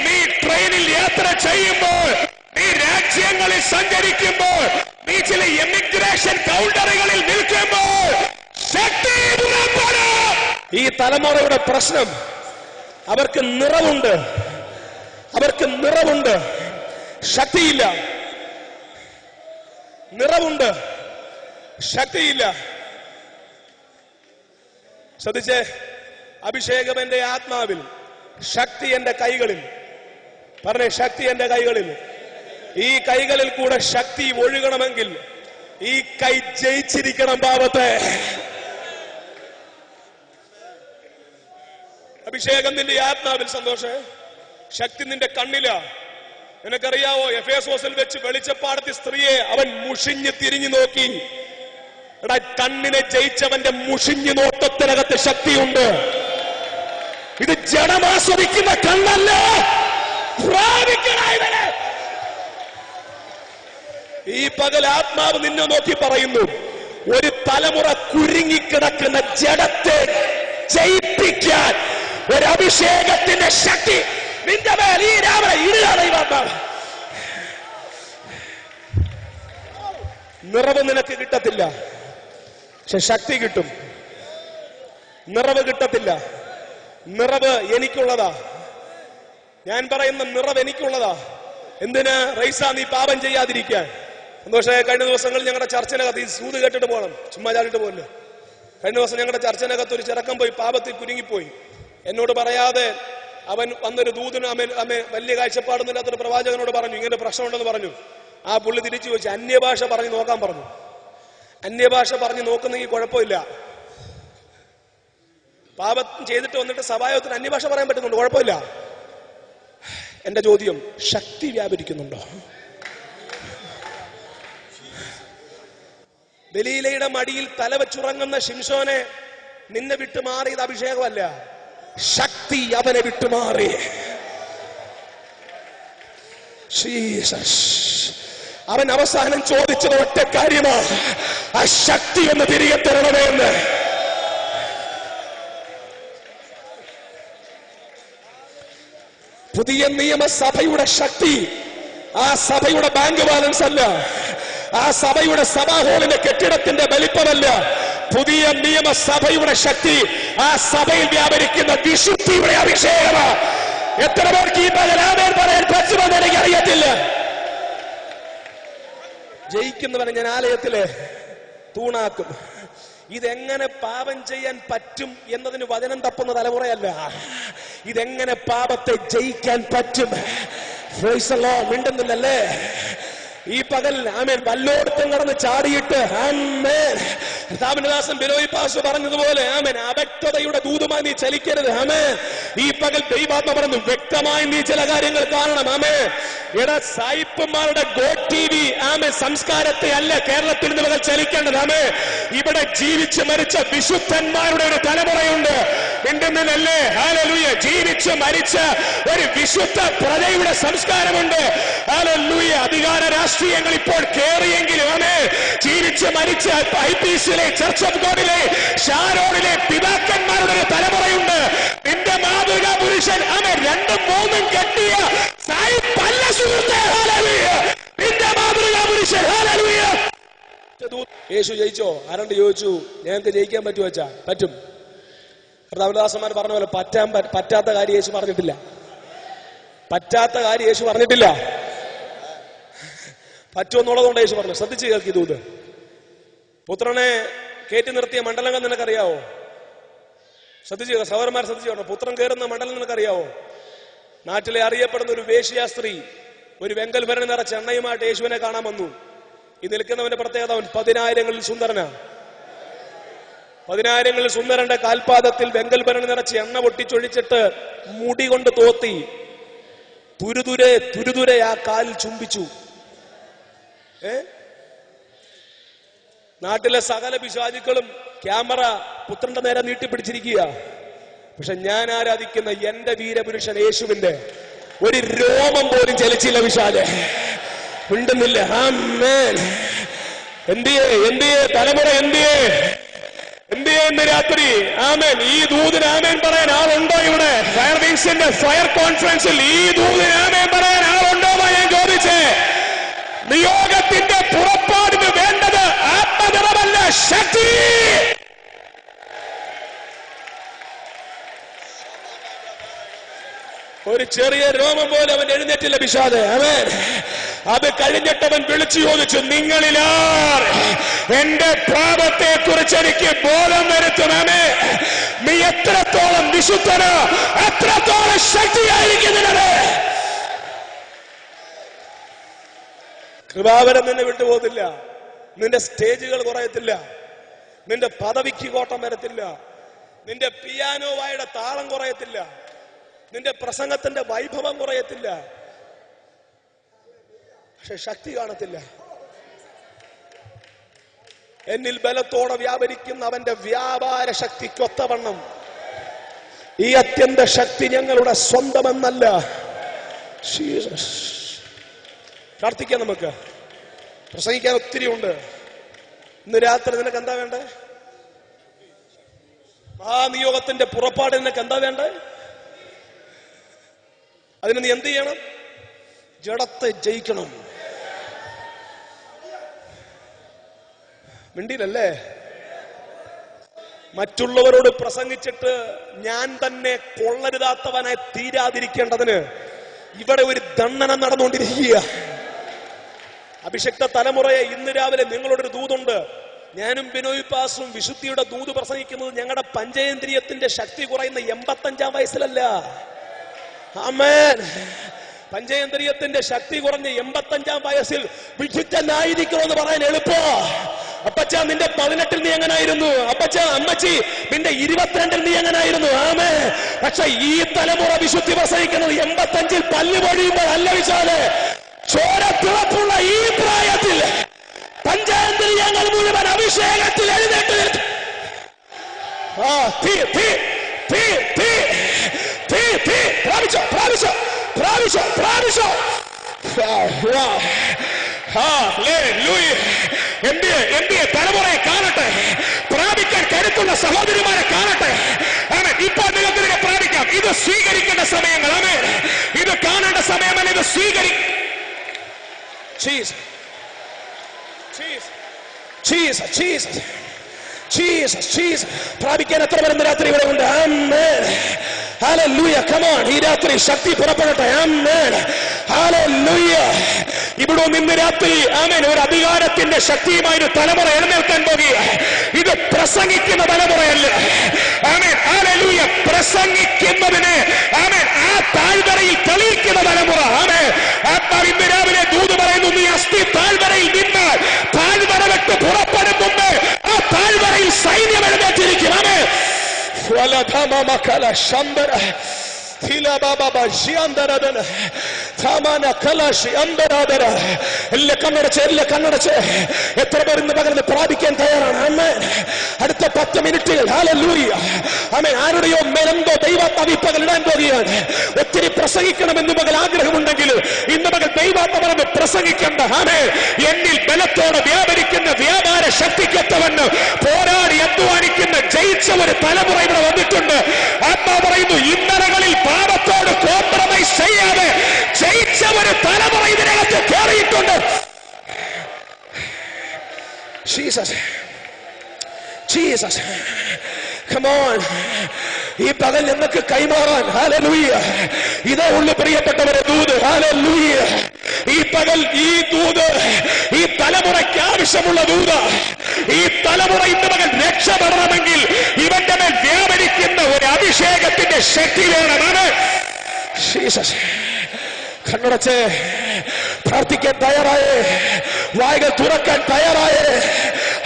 നീ ട്രെയിനിൽ യാത്ര ചെയ്യുമ്പോൾ, നീ രാജ്യങ്ങളിൽ സഞ്ചരിക്കുമ്പോൾ, നീ ചില എമിഗ്രേഷൻ കൗണ്ടറുകളിൽ നിൽക്കുമ്പോൾ ശക്തി പുറപ്പെടും. ഈ തലമുറയുടെ പ്രശ്നം, അവർക്ക് നിറവുണ്ട്, അവർക്ക് നിറവുണ്ട്, ശക്തിയില്ല. നിറവുണ്ട്, ശക്തിയില്ല. ശ്രദ്ധിച്ചേ, അഭിഷേകം എന്റെ ആത്മാവിൽ, ശക്തി എന്റെ കൈകളിൽ. പറഞ്ഞേ, ശക്തി എന്റെ കൈകളിൽ. ഈ കൈകളിൽ കൂടെ ശക്തി ഒഴുകണമെങ്കിൽ ഈ കൈ ജയിച്ചിരിക്കണം പാപത്തെ. അഭിഷേകം നിന്റെ ആത്മാവിൽ. സന്തോഷേ, ശക്തി നിന്റെ കണ്ണിലാ. നിനക്കറിയാവോ, എഫേസോസിൽ വെച്ച് വെളിച്ചപ്പാടത്തി സ്ത്രീയെ അവൻ മുഷിഞ്ഞ് തിരിഞ്ഞു നോക്കി. എടാ, കണ്ണിനെ ജയിച്ചവന്റെ മുഷിഞ്ഞു നോട്ടത്തിനകത്ത് ശക്തിയുണ്ട്. ഇത് ജഡമാസ്വദിക്കുന്ന കണ്ണല്ല, ഈ പകൽ ആത്മാവ് നിന്നെ നോക്കി പറയുന്നു, ഒരു തലമുറ കുരുങ്ങിക്കിടക്കുന്ന ജഡത്തെ ജയിപ്പിക്കാൻ ഒരു അഭിഷേകത്തിന്റെ ശക്തി നിന്റെ മേൽ ഈ രാവിലെ ഇടുകയാണ്. നിറവ് നിനക്ക് കിട്ടത്തില്ല, പക്ഷെ ശക്തി കിട്ടും. നിറവ് കിട്ടത്തില്ല. നിറവ് എനിക്കുള്ളതാ. ഞാൻ പറയുന്ന നിറവ് എനിക്കുള്ളതാ. എന്തിന്? റൈസ, നീ പാപം ചെയ്യാതിരിക്കാൻ. സന്തോഷമായ കഴിഞ്ഞ ദിവസങ്ങളിൽ ഞങ്ങളുടെ ചർച്ചനകത്ത് ഈ സൂത് കേട്ടിട്ട് പോകണം, ചുമ്മാ ചാടിട്ട് പോകല്ലോ. കഴിഞ്ഞ ദിവസം ഞങ്ങളുടെ ചർച്ചനകത്ത് ഒരു ചെറുക്കം പോയി പാപത്തിൽ കുരുങ്ങിപ്പോയി. എന്നോട് പറയാതെ അവൻ വന്നൊരു ദൂതന് വലിയ കാഴ്ചപ്പാടൊന്നുമില്ലാത്തൊരു പ്രവാചകനോട് പറഞ്ഞു, ഇങ്ങനെ പ്രശ്നമുണ്ടെന്ന് പറഞ്ഞു. ആ പുള്ളി തിരിച്ചു ചോദിച്ചു, അന്യഭാഷ പറഞ്ഞു നോക്കാൻ പറഞ്ഞു. അന്യഭാഷ പറഞ്ഞു നോക്കുന്നെങ്കിൽ കുഴപ്പമില്ല. പാപം ചെയ്തിട്ട് വന്നിട്ട് സഭായോഗത്തിന് അന്യഭാഷ പറയാൻ പറ്റുന്നുണ്ട്, കുഴപ്പമില്ല. എന്റെ ചോദ്യം, ശക്തി വ്യാപരിക്കുന്നുണ്ടോ? ദലീലയുടെ മടിയിൽ തലവച്ചുറങ്ങുന്ന ശിംശോനെ നിന്നെ വിട്ടുമാറിയത് അഭിഷേകമല്ല, ശക്തി അവനെ വിട്ടുമാറി. അവൻ അവസാനം ചോദിച്ചത് ഒറ്റ കാര്യമാണ്, ആ ശക്തി ഒന്ന് തിരികെ തരണമേ എന്ന്. പുതിയ നിയമസഭയുടെ ശക്തി ആ സഭയുടെ ബാങ്ക് ബാലൻസ് അല്ല, ആ സഭയുടെ സഭാ ഹാളിന്റെ കെട്ടിടത്തിന്റെ വലിപ്പമല്ല. പുതിയ നിയമസഭയുടെ ശക്തി ആ സഭയിൽ വ്യാപരിക്കുന്ന വിശുദ്ധിയുടെ അഭിഷേകമാണ്. എത്ര പേർക്ക് ഈ പകൽ ആമേൻ പറയാൻ പറ്റുമെന്ന് എനിക്ക് അറിയത്തില്ല. ജയിക്കുന്നവനെ ഞാൻ ആലയത്തില് തൂണാക്കും. ഇതെങ്ങനെ പാപം ചെയ്യാൻ പറ്റും എന്നതിന് വചനം തപ്പുന്ന തലമുറയല്ല, ഇതെങ്ങനെ പാപത്തെ ജയിക്കാൻ പറ്റും. മിണ്ടുന്നില്ലല്ലേ ഈ പകൽ? ആമേൻ. വല്ലോടത്തും കടന്ന് ചാടിയിട്ട് ആമേൻ. ദാസൻ ബിനോയ് പാസ് പറഞ്ഞതുപോലെ ആമേൻ, അവ്യക്തതയുടെ ദൂതുമായി നീ ചലിക്കരുത്. ആമേൻ. ഈ പകൽ ദൈവാത്മ പറഞ്ഞു, വ്യക്തമായി നീ ചില കാര്യങ്ങൾ കാണണം. ആമേൻ. എടാ, സായിപ്പന്മാരുടെ ഗോഡ് ടി വി ആമേൻ സംസ്കാരത്തെ അല്ല കേരളത്തിൽ നിന്ന് മകൾ ചലിക്കേണ്ടത്. ആമേൻ. ഇവിടെ ജീവിച്ച് മരിച്ച വിശുദ്ധന്മാരുടെ ഒരു തലമുറയുണ്ട്. മിണ്ടുന്നില്ലല്ലേ? ഹല്ലേലൂയ. ജീവിച്ച് മരിച്ച ഒരു വിശുദ്ധ പ്രജയുടെ സംസ്കാരമുണ്ട്. ഹല്ലേലൂയ. അധികാര രാഷ്ട്രീയങ്ങൾ ഇപ്പോൾ കേറിയെങ്കിലും ആമേൻ, ജീവിച്ച് മരിച്ച IPCയിലെ ചർച്ച് ഓഫ് ഗോഡിലെ ഷാരോണിലെ പിതാക്കന്മാരുടെ ഒരു തലമുറയുണ്ട്. നിന്റെ മാതൃകാ പുരുഷൻ ആമേൻ 2ഉം 3ഉം കെട്ടിയ സായിപ്പല്ല സുഹൃത്തേ. ഹല്ലേലൂയ. നിന്റെ മാതൃകാ പുരുഷൻ. ഹല്ലേലൂയ. യേശു ജയിച്ചോ? ആരണ്ട് ചോദിച്ചു, ഞങ്ങൾക്ക് ജയിക്കാൻ പറ്റുമോ വെച്ചാ? പറ്റും. കർത്താവദാസന്മാർ പറഞ്ഞ പോലെ പറ്റാത്ത കാര്യം യേശു പറഞ്ഞിട്ടില്ല. പറ്റാത്ത കാര്യം യേശു പറഞ്ഞിട്ടില്ല. പറ്റുമെന്നുള്ളതുകൊണ്ട് യേശു പറഞ്ഞു. ശ്രദ്ധിച്ച് കേൾക്കി ദൂത്. പുത്രനെ കയറ്റി നിർത്തിയ മണ്ഡലങ്ങൾ നിനക്കറിയാവോ? ശ്രദ്ധിച്ച് സഹോദരന്മാർ ശ്രദ്ധിച്ചു കേട്ടോ. പുത്രൻ കയറുന്ന മണ്ഡലം നിനക്കറിയാവോ? നാട്ടിലെ അറിയപ്പെടുന്ന ഒരു വേശ്യാ സ്ത്രീ ഒരു വെങ്കൽ ഭരണി നിറച്ച എണ്ണയുമായിട്ട് യേശുവിനെ കാണാൻ വന്നു. ഈ നിൽക്കുന്നവന്റെ പ്രത്യേകത, അവൻ 10,000-ങ്ങളിൽ സുന്ദരനാ. 10,000-ങ്ങളിൽ സുന്ദരന്റെ കാൽപാദത്തിൽ വെങ്കൽ ഭരണി നിറച്ച് എണ്ണ പൊട്ടിച്ചൊഴിച്ചിട്ട് മുടി കൊണ്ട് തോത്തി തുരുതുരെ ആ കാലിൽ ചുംബിച്ചു. നാട്ടിലെ സകല പിശാചുക്കളും ക്യാമറ പുത്രന്റെ നേരെ നീട്ടിപ്പിടിച്ചിരിക്കുക. പക്ഷെ ഞാൻ ആരാധിക്കുന്ന എന്റെ വീരപുരുഷൻ യേശുവിന്റെ ഒരു രോമം പോലും ചലിച്ചില്ല. പിശാച് ഉണ്ടെന്നില്ല. ആമേൻ. എന്തിയേ തലമുറ എന്തിയേ ഇന്ന് രാത്രി? ആമേൻ. ഈ ദൂതിന് ആമേൻ പറയാൻ ആളുണ്ടോ ഇവിടെ? ഫയർ വിങ്സിന്റെ ഫയർ കോൺഫറൻസിൽ ഈ ദൂതിന് ആമേൻ പറയാൻ ആളുണ്ടോ? ഞാൻ ചോദിച്ചേ. നിയോഗത്തിന്റെ പുറപ്പാടിന് വേണ്ടത് ആത്മനിറവല്ല, ശക്തി. ഒരു ചെറിയ രോമം പോലെ അവൻ എഴുന്നേറ്റില്ല പിശാച്. ആമേൻ. അത് കഴിഞ്ഞിട്ട് അവൻ വിളിച്ചു ചോദിച്ചു, നിങ്ങളിലാർ എന്റെ പാപത്തെ കുറിച്ച് എനിക്ക് ബോധം വരുത്തുമേ? നീ എത്രത്തോളം വിശുദ്ധന് എത്രത്തോളം ശക്തിയായിരിക്കുന്നത്. കൃപാവരം നിന്നെ വിട്ടുപോകത്തില്ല. നിന്റെ സ്റ്റേജുകൾ കുറയത്തില്ല, നിന്റെ പദവിക്ക് കോട്ടം വരത്തില്ല, നിന്റെ പിയാനോ വായുടെ താളം കുറയത്തില്ല, നിന്റെ പ്രസംഗത്തിന്റെ വൈഭവം കുറയത്തില്ല, പക്ഷെ ശക്തി കാണത്തില്ല. എന്നിൽ ബലത്തോടെ വ്യാപരിക്കുന്ന അവന്റെ വ്യാപാര ശക്തിക്കൊത്തവണ്ണം ഈ അത്യന്ത ശക്തി ഞങ്ങളുടെ സ്വന്തമെന്നല്ല. പ്രാർത്ഥിക്കാം. നമുക്ക് പ്രസംഗിക്കാൻ ഒത്തിരി ഉണ്ട്. ഇന്ന് രാത്രി നിനക്ക് എന്താ വേണ്ടേ? ആ നിയോഗത്തിന്റെ പുറപ്പാട് നിനക്ക് എന്താ വേണ്ടേ? അതിന് നീ എന്ത് ചെയ്യണം? ജഡത്തെ ജയിക്കണം. മിണ്ടിയില്ലല്ലേ? മറ്റുള്ളവരോട് പ്രസംഗിച്ചിട്ട് ഞാൻ തന്നെ കൊള്ളരുതാത്തവനായി തീരാതിരിക്കേണ്ടതിന് ഇവിടെ ഒരു ദണ്ഡനം നടന്നുകൊണ്ടിരിക്കുക. അഭിഷക്ത തലമുറയെ, ഇന്ന് രാവിലെ നിങ്ങളോടൊരു ദൂതുണ്ട്. ഞാനും ബിനോയ് പാസും വിശുദ്ധിയുടെ ദൂത് പ്രസംഗിക്കുന്നത് ഞങ്ങളുടെ പഞ്ചേന്ദ്രിയത്തിന്റെ ശക്തി കുറയുന്ന 85-ാം വയസ്സിലല്ല. ആമേൻ. പഞ്ചേന്ദ്രിയത്തിന്റെ ശക്തി കുറഞ്ഞ 85-ാം വയസ്സിൽ വിശുദ്ധനായിരിക്കണമെന്ന് പറയാൻ എളുപ്പ. അപ്പച്ച നിന്റെ 18-ൽ നീ എങ്ങനായിരുന്നു? അപ്പച്ച അമ്മച്ചി നിന്റെ 22-ൽ നീ എങ്ങനായിരുന്നു? ആമേ. പക്ഷെ ഈ തലമുറ വിശുദ്ധി പ്രസംഗിക്കുന്നത് 85-ൽ പല്ല് പൊഴിയുമ്പോൾ അല്ല വിശാലെ. ചോരത്തിളപ്പുള്ള ഈ പ്രായത്തിൽ പഞ്ചേന്ദ്രിയങ്ങൾ മുഴുവൻ അഭിഷേകത്തിൽ എഴുന്നേറ്റ് തലമുറയെ കാണട്ടെ, പ്രാപിക്കാൻ കരുത്തുള്ള സഹോദരിമാരെ കാണട്ടെ. ഇപ്പോൾ നിങ്ങൾക്ക് പ്രാപിക്കാം. ഇത് സ്വീകരിക്കേണ്ട സമയങ്ങൾ. ഇത് കാണേണ്ട സമയമല്ല, ഇത് സ്വീകരിക്കും. Jesus, Jesus, Jesus, Jesus, Jesus. പ്രാപിക്കാൻ എത്ര പേര് രാത്രി ഇവിടെ ഉണ്ട്? ആമേൻ. ഹല്ലേലൂയ. come on. ഈ രാത്രി ശക്തി പുറപ്പെടട്ടെ. ആമേൻ. ഹല്ലേലൂയ. ഇവിടെ നിന്ന് രാത്രി ആമേൻ ഒരു അധികാരത്തിന്റെ ശക്തിയുമായി ഒരു തലമുറ എഴുന്നേൽക്കാൻ പോകുക. ഇത് പ്രസംഗിക്കുന്ന തലമുറയല്ല. ആമേൻ. ഹല്ലേലൂയ. പ്രസംഗിക്കുന്നതിന് ആമേൻ ആ താഴ്വരയിൽ തെളിയിക്കുന്ന തലമുറ. ആമേൻ. ആത്മാവ് ഇന്ന് രാവിലെ ദൂത് പറയുന്നു, നീ അസ്ഥി താഴ്വരയിൽ നിന്നാൽ താഴ്വര വിട്ട് പുറപ്പെടും മുമ്പ് ആ താഴ്വരയിൽ സൈന്യം എഴുന്നേറ്റിരിക്കും. ആമേൻ. കണ്ണടച്ച് എത്ര പേർ ഇന്ന് പകർന്ന് പ്രാപിക്കാൻ തയ്യാറാണ്? ആമേൻ. അടുത്ത 10 മിനിറ്റുകൾ ഹല്ലേലൂയ. ആമേൻ. ആരുടെയോ മേലെന്തോ ദൈവാത്മാവ് പകൽ ഇടാൻ പോകുകയാണ്. ഒത്തിരി പ്രസംഗിക്കണമെന്ന് പകൽ ആഗ്രഹമുണ്ടെങ്കിൽ ഇന്ന് പകൽ ദൈവാത്മാവ് പ്രസംഗിക്കേണ്ട. ആമേൻ. എന്നിൽ ബലത്തോടെ വ്യാപരിക്കുന്ന വ്യാപാര ശക്തിക്കൊത്തവണ്ണം പോരാടി അധ്വാനിക്കുന്ന ജയിച്ച ഒരു തലമുറ ഇവിടെ വന്നിട്ടുണ്ട്. ആത്മാ പറയുന്നു, ഇന്നലകളിൽ പാപത്തോട് കോംപ്രമൈസ് ചെയ്യാതെ ജയിച്ച ഒരു തലമുറ ഇതിനകത്ത് കയറിയിട്ടുണ്ട്. Jesus, Jesus, come on. ഈ പകൽ ഞങ്ങൾക്ക് കൈമാറാൻ ഹല്ലേലൂയ ഇതേ ഉള്ളു പ്രിയപ്പെട്ടവരെ ദൂത്. ഹല്ലേലൂയ. ഈ പകൽ ഈ ദൂത് ഈ തലമുറയ്ക്ക് ആവശ്യമുള്ള ദൂത്. ഈ തലമുറ ഇന്ന് പകൽ രക്ഷപ്പെടണമെങ്കിൽ ഇവന്റെ മേൽ വ്യാപരിക്കുന്ന ഒരു അഭിഷേകത്തിന്റെ ശക്തി വേണം. ജീസസ്. കണ്ണടച്ച് പ്രാർത്ഥിക്കാൻ തയ്യാറായേ, വായ്കൾ തുറക്കാൻ തയ്യാറായേ.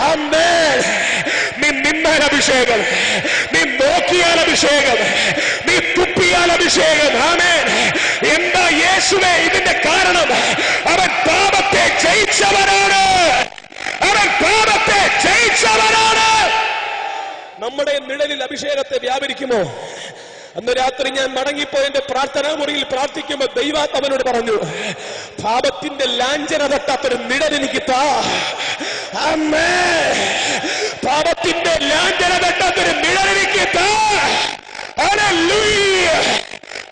ആമേൻ. നീ നിന്നാൽ അഭിഷേകം, നീ നോക്കിയാൽ അഭിഷേകം, നീ തുപ്പിയാൽ അഭിഷേകം. ആമേൻ. എന്താ യേശുവേ ഇതിന്റെ കാരണം? അവൻ പാപത്തെ ജയിച്ചവനാണ്. അവൻ പാപത്തെ ജയിച്ചവനാണ്. നമ്മുടെ നിഴലിൽ അഭിഷേകത്തെ വ്യാപരിക്കുമോ? അന്ന് രാത്രി ഞാൻ മടങ്ങിപ്പോയി എന്റെ പ്രാർത്ഥനാ മുറിയിൽ പ്രാർത്ഥിക്കുമ്പോൾ ദൈവാത്മാവനോട് പറഞ്ഞു, പാപത്തിന്റെ ലാഞ്ചന തട്ടാത്തൊരു നിഴൽ എനിക്ക് താ. ആമേൻ. പാപത്തിന്റെ ലാഞ്ചന തട്ടാത്തൊരു നിഴൽ എനിക്ക് താ. ഹല്ലേലൂയ.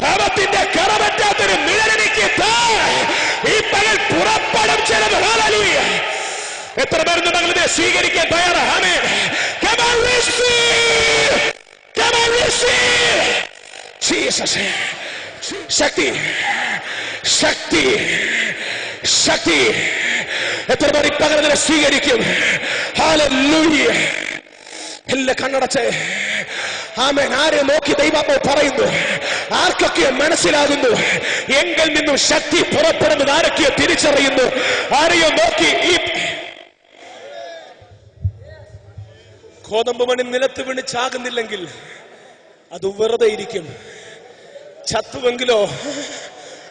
പാപത്തിന്റെ കറപറ്റാത്തൊരു നിഴൽ എനിക്ക് താ. ഈ പകൽ പുറപ്പെടും ചിലത്. ഹല്ലേലൂയ. എത്ര പേർ മകളെ സ്വീകരിക്കാൻ തയ്യാറാണ്? ആമേൻ. Come on, receive. Come on, receive. Jesus. ശക്തി, ശക്തി, ശക്തി. എത്ര പേർ ഇപ്പകൽ അതിനെ സ്വീകരിക്കും? ഹല്ലേലൂയ. എല്ലാ കണ്ണടച്ച് ആമേൻ. ആരെ നോക്കി ദൈവാത്മാവ് പറയുന്നു? ആർക്കൊക്കെ മനസ്സിലാകുന്നു? എങ്കിൽ നിന്നും ശക്തി പുറപ്പെടുന്നത് ആരൊക്കെയോ തിരിച്ചറിയുന്നു? ആരെയോ നോക്കി ഈ ഗോതമ്പ് മണി നിലത്ത് വീണ് ചാകുന്നില്ലെങ്കിൽ അത് വെറുതെ ഇരിക്കും. ചത്തുവെങ്കിലോ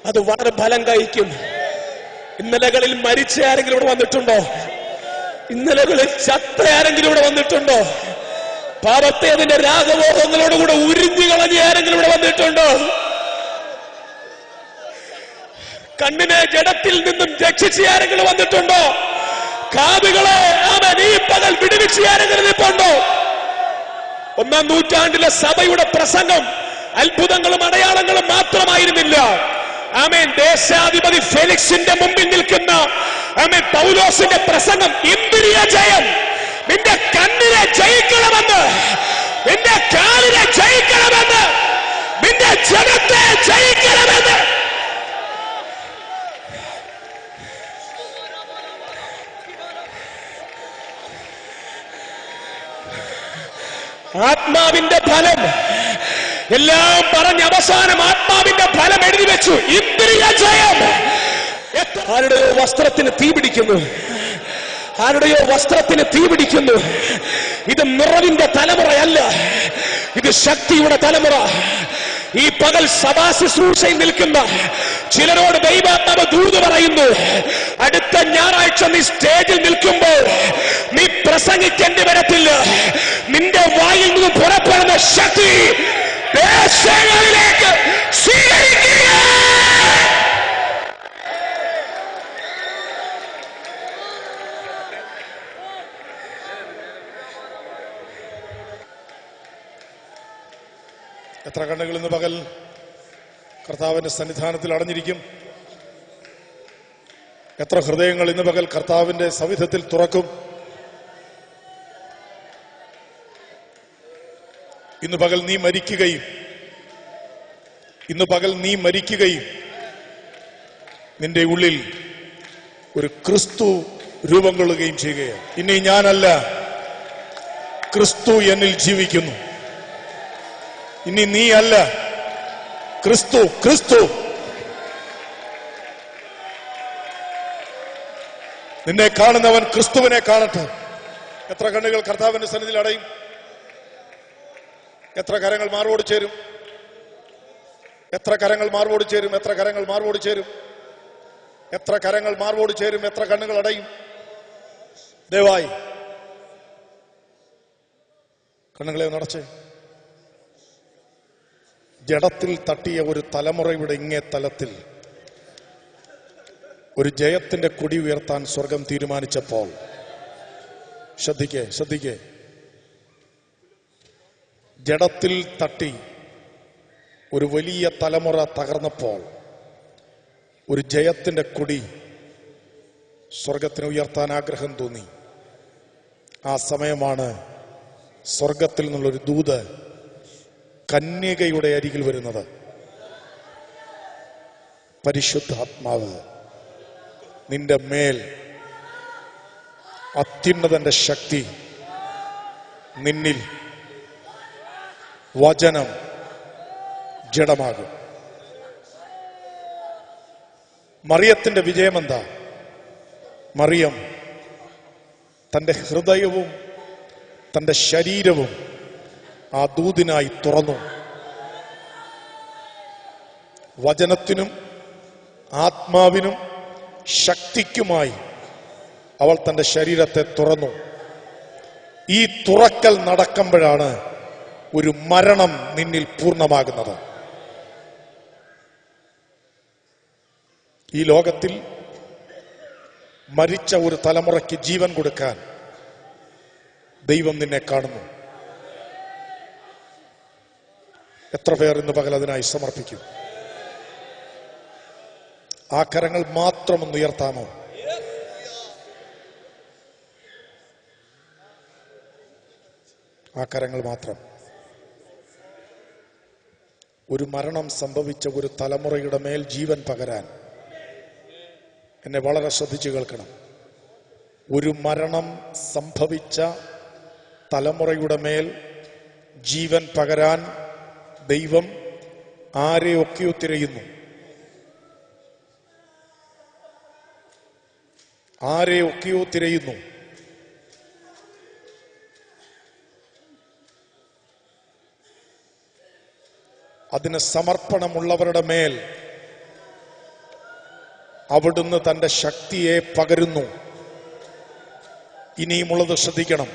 അത് വളരെ ഫലം കഴിക്കും. ഇന്നലകളിൽ മരിച്ച ആരെങ്കിലും ഇവിടെ വന്നിട്ടുണ്ടോ? ഇന്നലകളിൽ ചത്ത ആരെങ്കിലും ഇവിടെ വന്നിട്ടുണ്ടോ? പാപത്തെ അതിന്റെ രാഗമോഹങ്ങളോടുകൂടെ ഉരിഞ്ഞു കളഞ്ഞ ആരെങ്കിലും ഇവിടെ വന്നിട്ടുണ്ടോ? കണ്ണിനെ ജഡത്തിൽ നിന്നും രക്ഷിച്ച ആരെങ്കിലും വന്നിട്ടുണ്ടോ? കാതുകളെ അവൻ ഈ പകൽ വിടുവിച്ച ആരെങ്കിലും ഇപ്പുണ്ടോ? 1-ാം നൂറ്റാണ്ടിലെ സഭയുടെ പ്രസംഗം അത്ഭുതങ്ങളും അടയാളങ്ങളും മാത്രമായിരുന്നില്ല. ആമേൻ. ദേശാധിപതി ഫെലിക്സിന്റെ മുമ്പിൽ നിൽക്കുന്ന ആമേൻ പൗലോസിന്റെ പ്രസംഗം ഇന്ദ്രിയ ജയം. നിന്റെ കണ്ണിനെ ജയിക്കണമെന്ന്, നിന്റെ കാലിനെ ജയിക്കണമെന്ന്, നിന്റെ ജനത്തെ ജയിക്കണമെന്ന്. ആത്മാവിന്റെ ഫലം എല്ലാം പറഞ്ഞ് അവസാനം ആത്മാവിന്റെ ഫലം എഴുതി വെച്ചു. ഇന്ദ്രിയ ജയം. ആരുടെയോ വസ്ത്രത്തിന് തീ പിടിക്കുന്നു, ആരുടെയോ വസ്ത്രത്തിന് തീ പിടിക്കുന്നു. ഇത് നിറവിന്റെ തലമുറയല്ല, ഇത് ശക്തിയുടെ തലമുറ. ഈ പകൽ സഭാ ശുശ്രൂഷയിൽ നിൽക്കുന്ന ചിലരോട് ദൈവാത്മാവ് ദൂത് പറയുന്നു. അടുത്ത ഞായറാഴ്ച നീ സ്റ്റേജിൽ നിൽക്കുമ്പോൾ നീ പ്രസംഗിക്കേണ്ടി വരത്തില്ല. നിന്റെ വായിൽ നിന്ന് പുറപ്പെടുന്ന ശക്തി ദേശങ്ങളിലേക്ക് സ്വീകരിക്കുക. എത്ര കണ്ണുകൾ ഇന്ന് പകൽ കർത്താവിന്റെ സന്നിധാനത്തിൽ അടഞ്ഞിരിക്കും? എത്ര ഹൃദയങ്ങൾ ഇന്ന് പകൽ കർത്താവിന്റെ സവിധത്തിൽ തുറക്കും? ഇന്ന് പകൽ നീ മരിക്കുകയും നിന്റെ ഉള്ളിൽ ഒരു ക്രിസ്തു രൂപം കൊള്ളുകയും ചെയ്യുകയാണ്. ഇനി ഞാനല്ല, ക്രിസ്തു എന്നിൽ ജീവിക്കുന്നു. ഇനി നീ അല്ല, ക്രിസ്തു. നിന്നെ കാണുന്നവൻ ക്രിസ്തുവിനെ കാണട്ടെ. എത്ര കണ്ണുകൾ കർത്താവിന്റെ സന്നിധിയിൽ അടയും? എത്ര കരങ്ങൾ മാർവോട് ചേരും? എത്ര കരങ്ങൾ മാർവോട് ചേരും? എത്ര കരങ്ങൾ മാർവോട് ചേരും? എത്ര കരങ്ങൾ മാർവോട് ചേരും? എത്ര കണ്ണുകൾ അടയും? ദയവായി കണ്ണുകളെ നടച്ചേ. ജഡത്തിൽ തട്ടിയ ഒരു തലമുറയുടെ ഇങ്ങേ തലത്തിൽ ഒരു ജയത്തിന്റെ കൊടി ഉയർത്താൻ സ്വർഗം തീരുമാനിച്ചപ്പോൾ ശ്രദ്ധിക്കേ, ജഡത്തിൽ തട്ടി ഒരു വലിയ തലമുറ തകർന്നപ്പോൾ ഒരു ജയത്തിന്റെ കൊടി സ്വർഗത്തിന് ഉയർത്താൻ ആഗ്രഹം തോന്നി. ആ സമയമാണ് സ്വർഗത്തിൽ നിന്നുള്ളൊരു ദൂത് കന്യകയുടെ അരികിൽ വരുന്നത്. പരിശുദ്ധാത്മാവ് നിന്റെ മേൽ, അത്യുന്നതന്റെ ശക്തി നിന്നിൽ, വചനം ജഡമാകും. മറിയത്തിന്റെ വിജയമെന്താ? മറിയം തന്റെ ഹൃദയവും തന്റെ ശരീരവും ആ ദൂതിനായി തുറന്നു. വചനത്തിനും ആത്മാവിനും ശക്തിക്കുമായി അവൾ തന്റെ ശരീരത്തെ തുറന്നു. ഈ തുറക്കൽ നടക്കുമ്പോഴാണ് ഒരു മരണം നിന്നിൽ പൂർണ്ണമാകുന്നത്. ഈ ലോകത്തിൽ മരിച്ച ഒരു തലമുറയ്ക്ക് ജീവൻ കൊടുക്കാൻ ദൈവം നിന്നെ കാണുന്നു. എത്ര പേർ ഇന്ന് പകൽ അതിനായി സമർപ്പിക്കും? ആ കരങ്ങൾ മാത്രം ഒന്ന് ഉയർത്താമോ? ആ കരങ്ങൾ മാത്രം. ഒരു മരണം സംഭവിച്ച ഒരു തലമുറയുടെ മേൽ ജീവൻ പകരാൻ എന്നെ വളരെ ശ്രദ്ധിച്ചു കേൾക്കണം. ഒരു മരണം സംഭവിച്ച തലമുറയുടെ മേൽ ജീവൻ പകരാൻ ദൈവം ആരെയൊക്കെയോ തിരയുന്നു. ആരെയൊക്കെയോ തിരയുന്നു. അതിന് സമർപ്പണമുള്ളവരുടെ മേൽ അവിടുന്ന് തന്റെ ശക്തിയെ പകരുന്നു. ഇനിയുമുള്ളത് ശ്രദ്ധിക്കണം.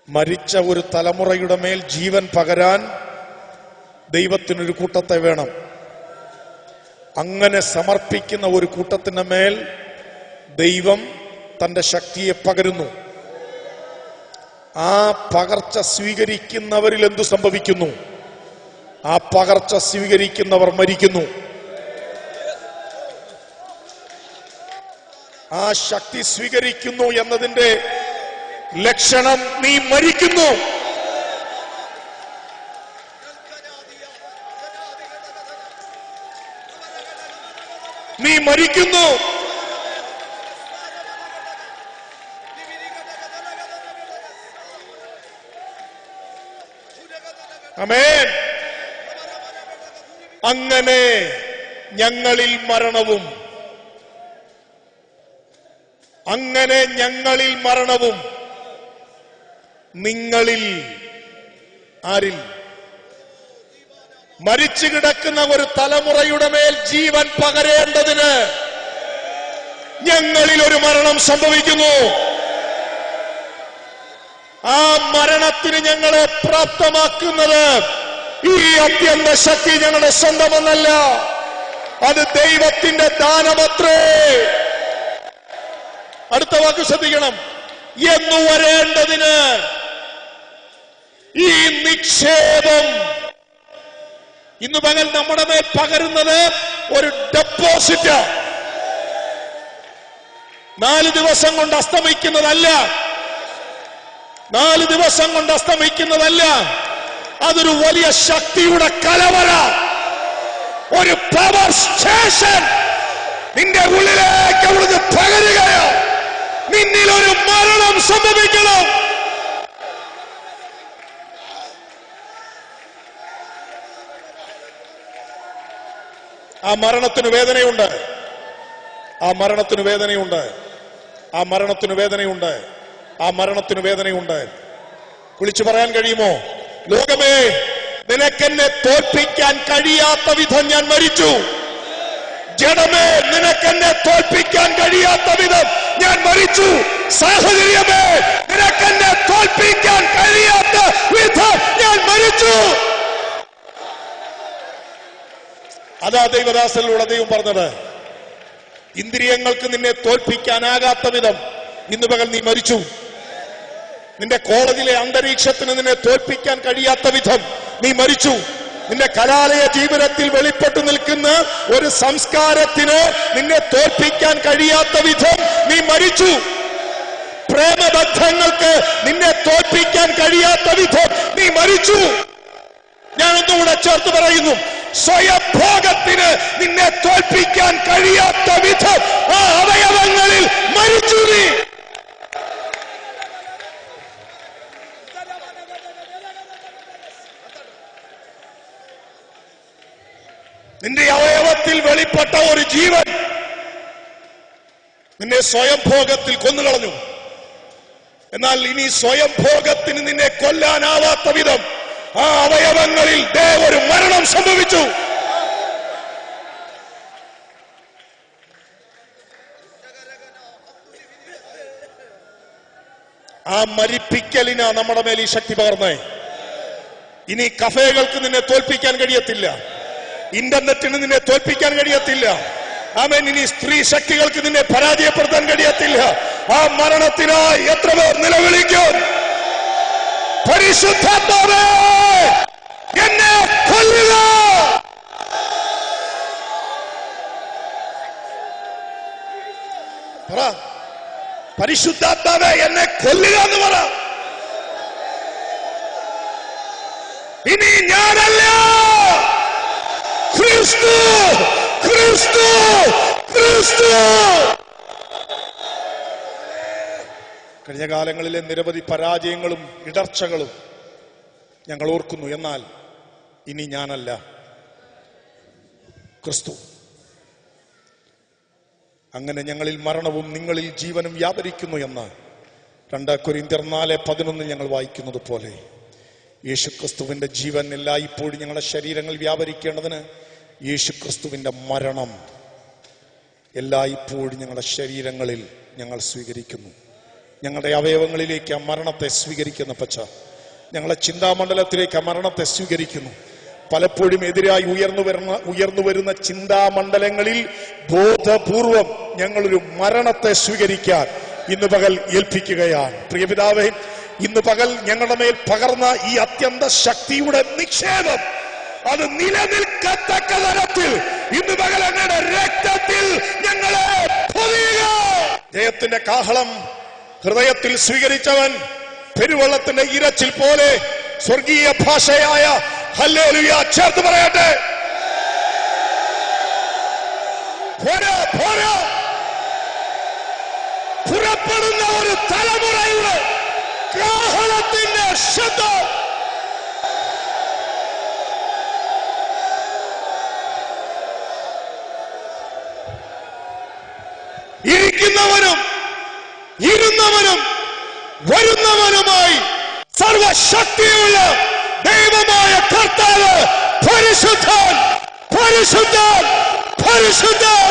മരിച്ച ഒരു തലമുറയുടെ മേൽ ജീവൻ പകരാൻ ദൈവത്തിനൊരു കൂട്ടത്തെ വേണം. അങ്ങനെ സമർപ്പിക്കുന്ന ഒരു കൂട്ടത്തിന്റെ മേൽ ദൈവം തന്റെ ശക്തിയെ പകരുന്നു. ആ പകർച്ച സ്വീകരിക്കുന്നവരിൽ എന്തു സംഭവിക്കുന്നു? ആ പകർച്ച സ്വീകരിക്കുന്നവർ മരിക്കുന്നു. ആ ശക്തി സ്വീകരിക്കുന്നു എന്നതിന്റെ ലക്ഷണം നീ മരിക്കുന്നു. നീ മരിക്കുന്നു. ആമേൻ. അങ്ങനെ ഞങ്ങളിൽ മരണവും നിങ്ങളിൽ ആരിൽ? മരിച്ചു കിടക്കുന്ന ഒരു തലമുറയുടെ മേൽ ജീവൻ പകരേണ്ടതിന് ഞങ്ങളിൽ ഒരു മരണം സംഭവിക്കുന്നു. ആ മരണത്തിന് ഞങ്ങളെ പ്രാപ്തമാക്കുന്നത് ഈ അത്യന്ത ശക്തി ഞങ്ങളുടെ സ്വന്തമൊന്നല്ല, അത് ദൈവത്തിന്റെ ദാനമത്രേ. അടുത്ത വാക്ക് ശ്രദ്ധിക്കണം. എന്നു വരേണ്ടതിന് ഈ നിക്ഷേപം ഇന്ന് പകൽ നമ്മുടെ മേൽ പകരുന്നത് ഒരു ഡെപ്പോസിറ്റ്. 4 ദിവസം കൊണ്ട് അസ്തമിക്കുന്നതല്ല. 4 ദിവസം കൊണ്ട് അസ്തമിക്കുന്നതല്ല. അതൊരു വലിയ ശക്തിയുടെ കലവറ, ഒരു പവർ സ്റ്റേഷൻ നിന്റെ ഉള്ളിലേക്ക് അവിടുന്ന് പകരുകയോ. നിന്നിൽ ഒരു മരണം സംഭവിക്കണം. ആ മരണത്തിന് വേദനയുണ്ട്. ആ മരണത്തിന് വേദനയുണ്ട്. ആ മരണത്തിന് വേദനയുണ്ട്. ആ മരണത്തിന് വേദനയുണ്ട്. വിളിച്ചു പറയാൻ കഴിയുമോ? ലോകമേ, നിനക്കെന്നെ തോൽപ്പിക്കാൻ കഴിയാത്ത വിധം ഞാൻ മരിച്ചു. ജഡമേ, നിനക്കെന്നെ തോൽപ്പിക്കാൻ കഴിയാത്ത വിധം ഞാൻ മരിച്ചു. സാഹചര്യമേ, നിനക്കെന്നെ തോൽപ്പിക്കാൻ കഴിയാത്ത വിധം ഞാൻ മരിച്ചു. അതാ ദൈവദാസനിലൂടെ ദൈവം പറഞ്ഞത്. ഇന്ദ്രിയങ്ങൾക്ക് നിന്നെ തോൽപ്പിക്കാനാകാത്ത വിധം ഇന്ന് പകൽ നീ മരിച്ചു. നിന്റെ കോളേജിലെ അന്തരീക്ഷത്തിന് നിന്നെ തോൽപ്പിക്കാൻ കഴിയാത്ത വിധം നീ മരിച്ചു. നിന്റെ കലാലയ ജീവിതത്തിൽ വെളിപ്പെട്ടു നിൽക്കുന്ന ഒരു സംസ്കാരത്തിന് നിന്നെ തോൽപ്പിക്കാൻ കഴിയാത്ത വിധം നീ മരിച്ചു. പ്രേമബന്ധങ്ങൾക്ക് നിന്നെ തോൽപ്പിക്കാൻ കഴിയാത്ത വിധം നീ മരിച്ചു. ഞാനൊന്നുകൂടെ ചേർത്ത് പറയുന്നു, സ്വയംഭോഗത്തിന് നിന്നെ തോൽപ്പിക്കാൻ കഴിയാത്ത വിധം ആ അവയവങ്ങളിൽ മരിച്ചു നീ. നിന്റെ അവയവത്തിൽ വെളിപ്പെട്ട ഒരു ജീവൻ നിന്നെ സ്വയംഭോഗത്തിൽ കൊന്നുകളഞ്ഞു. എന്നാൽ ഇനി സ്വയംഭോഗത്തിന് നിന്നെ കൊല്ലാനാവാത്ത വിധം ആ അവയവങ്ങളിൽ ഒരു മരണം സംഭവിച്ചു. ആ മരിപ്പിക്കലിനാ നമ്മുടെ മേൽ ഈ ശക്തി പകർന്നേ. ഇനി കഫേകൾക്ക് നിന്നെ തോൽപ്പിക്കാൻ കഴിയത്തില്ല. ഇന്റർനെറ്റിന് നിന്നെ തോൽപ്പിക്കാൻ കഴിയത്തില്ല. ആമേൻ. ഇനി സ്ത്രീ ശക്തികൾക്ക് നിന്നെ പരാജയപ്പെടുത്താൻ കഴിയത്തില്ല. ആ മരണത്തിനായി എത്ര പേർ നിലവിളിക്കും? പരിശുദ്ധാത്മാവേ, എന്നെ കൊല്ലുക. പറ, പരിശുദ്ധാത്മാവേ, എന്നെ കൊല്ലുക എന്ന് പറ. ഇനി ഞാനല്ല, ക്രിസ്തു ക്രിസ്തു, ക്രിസ്തു. കഴിഞ്ഞ കാലങ്ങളിലെ നിരവധി പരാജയങ്ങളും ഇടർച്ചകളും ഞങ്ങൾ ഓർക്കുന്നു. എന്നാൽ ഇനി ഞാനല്ല, ക്രിസ്തു. അങ്ങനെ ഞങ്ങളിൽ മരണവും നിങ്ങളിൽ ജീവനും വ്യാപരിക്കുന്നു എന്ന് 2 കൊരിന്ത്യർ 4:11 ഞങ്ങൾ വായിക്കുന്നത് പോലെ യേശുക്രിസ്തുവിന്റെ ജീവൻ എല്ലായ്പ്പോഴും ഞങ്ങളുടെ ശരീരങ്ങൾ വ്യാപരിക്കേണ്ടതിന് യേശുക്രിസ്തുവിന്റെ മരണം എല്ലായ്പ്പോഴും ഞങ്ങളുടെ ശരീരങ്ങളിൽ ഞങ്ങൾ സ്വീകരിക്കുന്നു. ഞങ്ങളുടെ അവയവങ്ങളിലേക്ക് ആ മരണത്തെ സ്വീകരിക്കുന്ന പച്ച, ഞങ്ങളുടെ ചിന്താമണ്ഡലത്തിലേക്ക് ആ മരണത്തെ സ്വീകരിക്കുന്നു. പലപ്പോഴും എതിരായി ഉയർന്നു വരുന്ന ചിന്താമണ്ഡലങ്ങളിൽ ബോധപൂർവം ഞങ്ങളൊരു മരണത്തെ സ്വീകരിക്കാൻ ഇന്ന് പകൽ ഏൽപ്പിക്കുകയാണ്. പ്രിയപിതാവേ, ഇന്ന് പകൽ ഞങ്ങളുടെ മേൽ പകർന്ന ഈ അത്യന്ത ശക്തിയുടെ നിക്ഷേപം അത് നിലനിൽക്കത്തക്ക തരത്തിൽ ഇന്ന് പകൽ അങ്ങയുടെ രക്തത്തിൽ ഞങ്ങളെ പൊതിയുക. ജയത്തിന്റെ കാഹളം ഹൃദയത്തിൽ സ്വീകരിച്ചവൻ പെരുവെള്ളത്തിന്റെ ഇരച്ചിൽ പോലെ സ്വർഗീയ ഭാഷയായ ഹല്ലേലൂയ ചേർത്ത് പറയട്ടെ. പുറപ്പെടുന്ന ഒരു തലമുറയുടെ കാഹളത്തിന്റെ ശബ്ദം ഇരിക്കുന്നവനും ഇരുന്നവനും വരുന്നവനുമായി സർവശക്തിയുള്ള ദൈവമായ കർത്താവ് പരിശുദ്ധൻ, പരിശുദ്ധൻ, പരിശുദ്ധൻ.